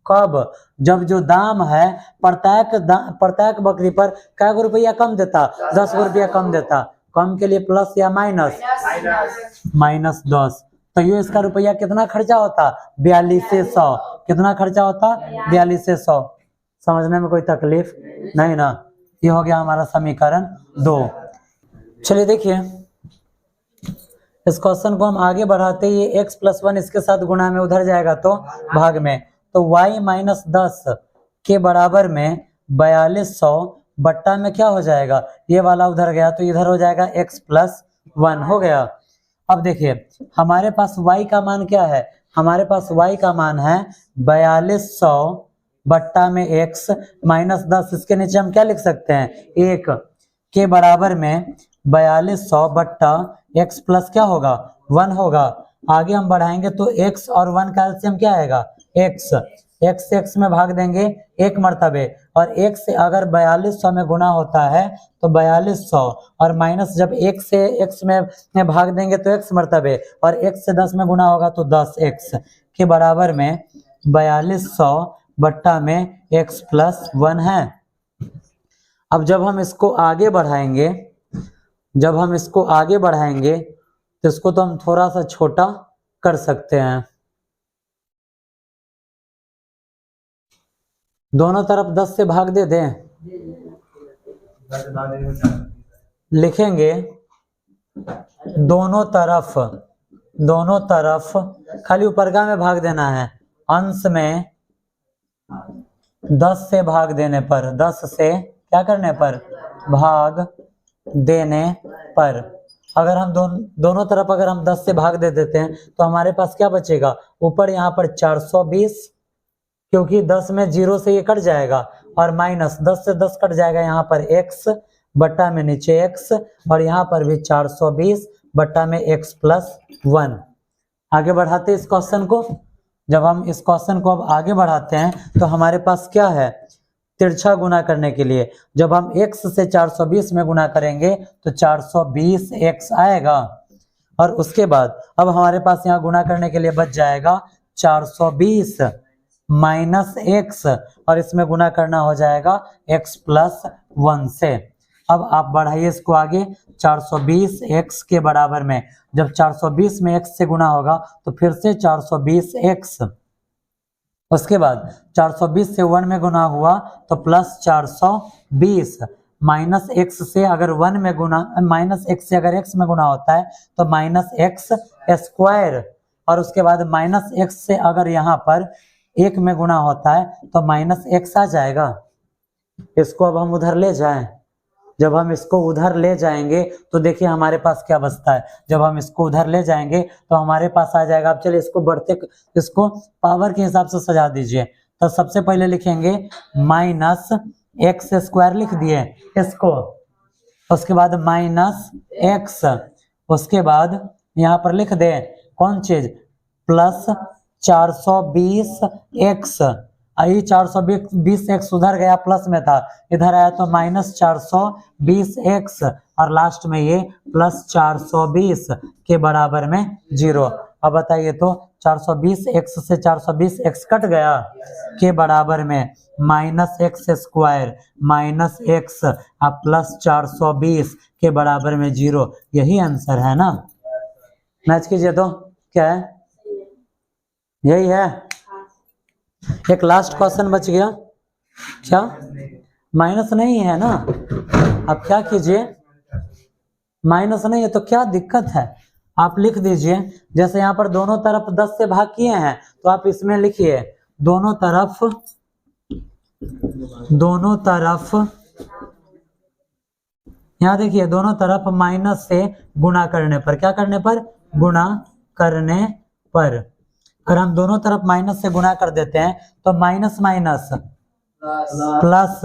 कब, जब जो दाम है प्रत्येक बकरी पर क्या रुपया कम देता, 10 रुपया कम देता, कम के लिए प्लस या माइनस, -10, तो ये इसका रुपया कितना खर्चा होता, 4200, कितना खर्चा होता, 4200। समझने में कोई तकलीफ नहीं ना, ये हो गया हमारा समीकरण 2। चलिए देखिए इस क्वेश्चन को हम आगे बढ़ाते ही x + 1 इसके साथ गुणा में उधर जाएगा तो भाग में, तो y - 10 के बराबर में 4200 बट्टा में क्या हो जाएगा, ये वाला उधर गया तो इधर हो जाएगा x + 1 हो गया। अब देखिए हमारे पास y का मान क्या है, हमारे पास y का मान है 4200 बट्टा में x -10, इसके नीचे हम क्या लिख सकते हैं, 1 के बराबर में 4200 बट्टा x प्लस क्या होगा, 1 होगा। आगे हम बढ़ाएंगे तो x और 1 का एलसीएम क्या आएगा, x, x से x में भाग देंगे 1 मर्तबे, और 1 से अगर 4200 में गुना होता है तो 4200, और माइनस जब 1 से x में भाग देंगे तो x मर्तबे, और x से 10 में गुना होगा तो 10x के बराबर में 4200 बट्टा में x प्लस 1 है। अब जब हम इसको आगे बढ़ाएंगे तो इसको तो हम थोड़ा सा छोटा कर सकते हैं। दोनों तरफ 10 से भाग दे दें, लिखेंगे दोनों तरफ खाली ऊपरका में भाग देना है, अंश में 10 से भाग देने पर, 10 से क्या करने पर, भाग देने पर, अगर हम दोनों तरफ अगर हम 10 से भाग दे देते हैं तो हमारे पास क्या बचेगा, ऊपर यहाँ पर 420, क्योंकि 10 में 0 से ये कट जाएगा, और माइनस 10 से 10 कट जाएगा, यहाँ पर x बट्टा में नीचे x, और यहाँ पर भी 420 बट्टा में x प्लस 1। आगे बढ़ाते इस क्वेश्चन को। जब हम इस क्वेश्चन को अब आगे बढ़ाते हैं तो हमारे पास क्या है, तिरछा गुना करने के लिए जब हम x से 420 में गुना करेंगे तो 420x आएगा, और उसके बाद अब हमारे पास यहाँ गुना करने के लिए बच जाएगा 420 माइनस x, और इसमें गुना करना हो जाएगा x प्लस 1 से। अब आप बढ़ाइए इसको आगे, 420x के बराबर में जब 420 में x से गुना होगा तो फिर से 420x, उसके बाद 420 से 1 में गुना हुआ तो प्लस 420, माइनस x से अगर 1 में गुना, माइनस x से अगर x में गुना होता है तो माइनस x स्क्वायर, और उसके बाद माइनस x से अगर यहाँ पर 1 में गुना होता है तो माइनस x आ जाएगा। इसको अब हम उधर ले जाएं, जब हम इसको उधर ले जाएंगे तो देखिए हमारे पास क्या बचता है, जब हम इसको उधर ले जाएंगे तो हमारे पास आ जाएगा, अब चलिए इसको पावर के हिसाब से सजा दीजिए। तो सबसे पहले लिखेंगे माइनस एक्स स्क्वायर, लिख दिए इसको, उसके बाद माइनस एक्स, उसके बाद यहाँ पर लिख दे कौन चीज, प्लस 420x, आई 420x उधर गया प्लस में था, इधर आया तो माइनस 420x, और लास्ट में ये प्लस 420 के बराबर में 0। अब बताइए तो 420x से 420x कट गया, के बराबर में minus x square minus x अब प्लस 420 के बराबर में 0। यही आंसर है ना, मैच कीजिए तो क्या है, यही है। एक लास्ट क्वेश्चन बच गया, क्या माइनस नहीं है ना, अब क्या कीजिए, माइनस नहीं है तो क्या दिक्कत है, आप लिख दीजिए, जैसे यहाँ पर दोनों तरफ 10 से भाग किए हैं तो आप इसमें लिखिए दोनों तरफ यहाँ देखिए दोनों तरफ माइनस से गुणा करने पर, क्या करने पर, गुणा करने पर, अगर हम दोनों तरफ माइनस से गुणा कर देते हैं तो minus minus plus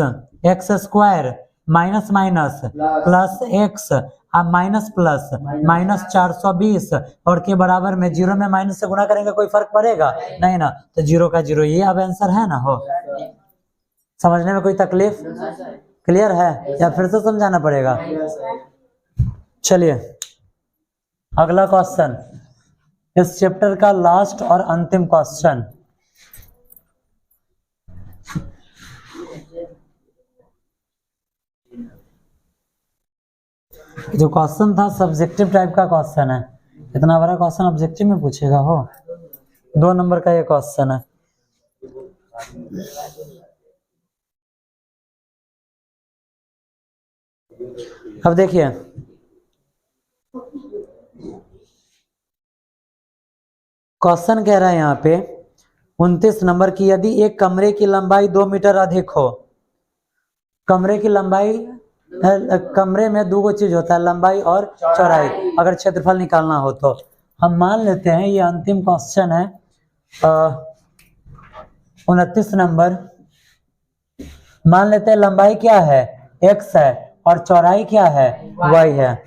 x square minus minus plus x, अब माइनस प्लस माइनस 420 और के बराबर में 0 में माइनस से गुणा करेंगे कोई फर्क पड़ेगा नहीं ना, तो 0 का 0 ये अब आंसर है ना। हो समझने में कोई तकलीफ, क्लियर है या फिर से समझाना पड़ेगा। चलिए अगला क्वेश्चन, इस चैप्टर का लास्ट और अंतिम क्वेश्चन, जो क्वेश्चन था सब्जेक्टिव टाइप का क्वेश्चन है, इतना बड़ा क्वेश्चन ऑब्जेक्टिव में पूछेगा, हो 2 नंबर का ये क्वेश्चन है। अब देखिए क्वेश्चन कह रहा है यहाँ पे 29 नंबर की, यदि एक कमरे की लंबाई 2 मीटर अधिक हो, कमरे की लंबाई, कमरे में 2 चीज होता है, लंबाई और चौड़ाई, अगर क्षेत्रफल निकालना हो तो हम मान लेते हैं ये अंतिम क्वेश्चन है 29 नंबर, मान लेते हैं लंबाई क्या है x है और चौड़ाई क्या है y है।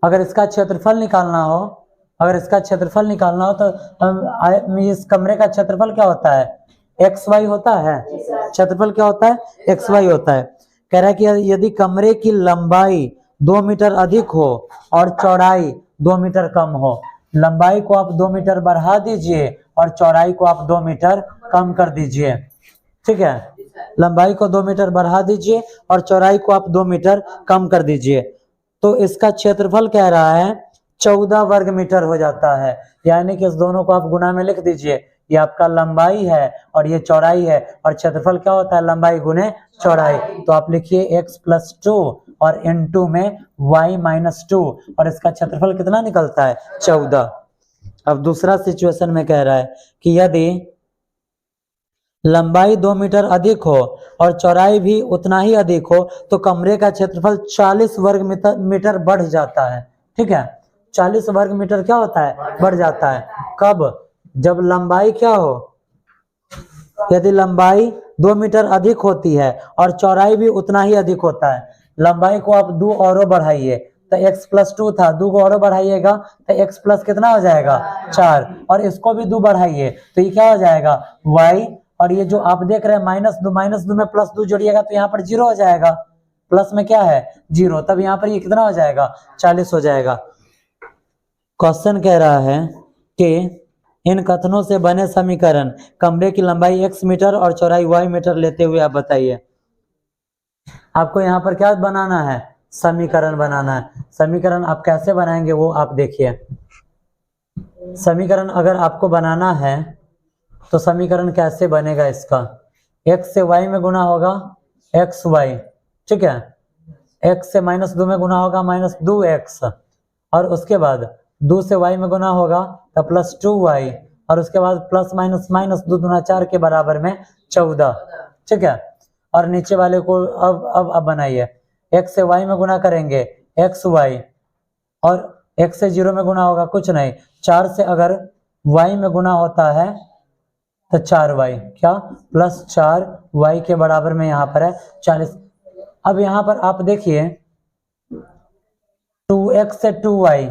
अगर इसका क्षेत्रफल निकालना हो अगर इसका क्षेत्रफल निकालना हो तो इस कमरे का क्षेत्रफल क्या होता है, एक्स वाई होता है। क्षेत्रफल क्या होता है, एक्स वाई होता है। कह रहा है कि यदि कमरे की लंबाई 2 मीटर अधिक हो और चौड़ाई 2 मीटर कम हो, लंबाई को आप 2 मीटर बढ़ा दीजिए और चौड़ाई को आप 2 मीटर कम कर दीजिए। ठीक है, लंबाई को 2 मीटर बढ़ा दीजिए और चौड़ाई को आप 2 मीटर कम कर दीजिए, तो इसका क्षेत्रफल कह रहा है 14 वर्ग मीटर हो जाता है। यानी कि इस दोनों को आप गुना में लिख दीजिए, ये आपका लंबाई है और ये चौड़ाई है, और क्षेत्रफल क्या होता है, लंबाई गुने चौड़ाई। तो आप लिखिए x + 2 और इनटू में y - 2, और इसका क्षेत्रफल कितना निकलता है, 14। अब दूसरा सिचुएशन में कह रहा है कि यदि लंबाई 2 मीटर अधिक हो और चौड़ाई भी उतना ही अधिक हो तो कमरे का क्षेत्रफल 40 वर्ग मीटर बढ़ जाता है। ठीक है, 40 वर्ग मीटर क्या होता है, बढ़ जाता है। कब, जब लंबाई क्या हो, यदि लंबाई 2 मीटर अधिक होती है और चौड़ाई भी उतना ही अधिक होता है। लंबाई को आप 2 और बढ़ाइए तो x + 2 था, 2 को और बढ़ाइएगा तो x प्लस कितना हो जाएगा, 4, और इसको भी 2 बढ़ाइए तो ये क्या हो जाएगा, y, और ये जो आप देख रहे हैं -2 में +2 जोड़िएगा तो यहाँ पर 0 हो जाएगा, प्लस में क्या है 0, तब यहाँ पर ये कितना हो जाएगा, 40 हो जाएगा। क्वेश्चन कह रहा है कि इन कथनों से बने समीकरण कमरे की लंबाई x मीटर और चौड़ाई y मीटर लेते हुए आप बताइए। आपको यहाँ पर क्या बनाना है, समीकरण बनाना है। समीकरण आप कैसे बनाएंगे वो आप देखिए। समीकरण अगर आपको बनाना है तो समीकरण कैसे बनेगा, इसका x से y में गुना होगा xy, ठीक है, x से -2 में गुना होगा -2x, और उसके बाद 2 से y में गुना होगा तो +2y, और उसके बाद प्लस माइनस -2 दूना 4 के बराबर में 14। ठीक है, और नीचे वाले को अब बनाइए, x से y में गुना करेंगे xy, और x से 0 में गुना होगा कुछ नहीं, 4 से अगर y में गुना होता है तो 4y, क्या +4y के बराबर में यहाँ पर है 40। अब यहाँ पर आप देखिए 2x से 2y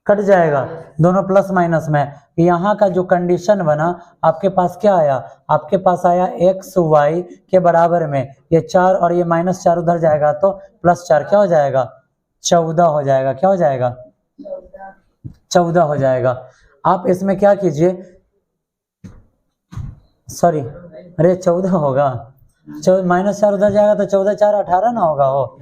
कट जाएगा, दोनों प्लस माइनस में। यहाँ का जो कंडीशन बना आपके पास क्या आया, आपके पास आया xy के बराबर में ये 4 और ये -4 उधर जाएगा तो +4 क्या हो जाएगा, 14 हो जाएगा। क्या हो जाएगा, 14 हो जाएगा। आप इसमें क्या कीजिए, सॉरी, अरे 14 होगा, -4 उधर जाएगा तो 14 4 18 ना होगा, हो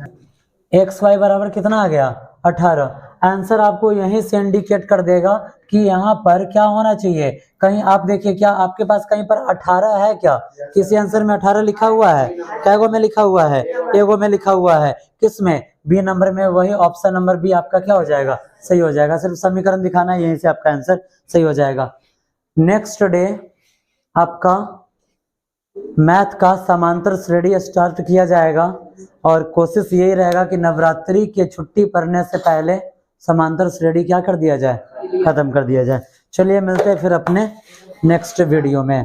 xy बराबर कितना आ गया, 18। आंसर आपको यहीं से इंडिकेट कर देगा कि यहाँ पर क्या होना चाहिए। कहीं आप देखिए, क्या आपके पास कहीं पर 18 है क्या, किसी आंसर में 18 लिखा हुआ है, कैगो में लिखा हुआ है, एगो में लिखा हुआ है, किसमें, बी नंबर में, वही ऑप्शन नंबर बी आपका क्या हो जाएगा, सही हो जाएगा। सिर्फ समीकरण दिखाना है, यहीं से आपका आंसर सही हो जाएगा। नेक्स्ट डे आपका मैथ का समांतर श्रेणी स्टार्ट किया जाएगा, और कोशिश यही रहेगा कि नवरात्रि के छुट्टी पड़ने से पहले समांतर श्रेणी क्या कर दिया जाए, खत्म कर दिया जाए। चलिए मिलते हैं फिर अपने नेक्स्ट वीडियो में।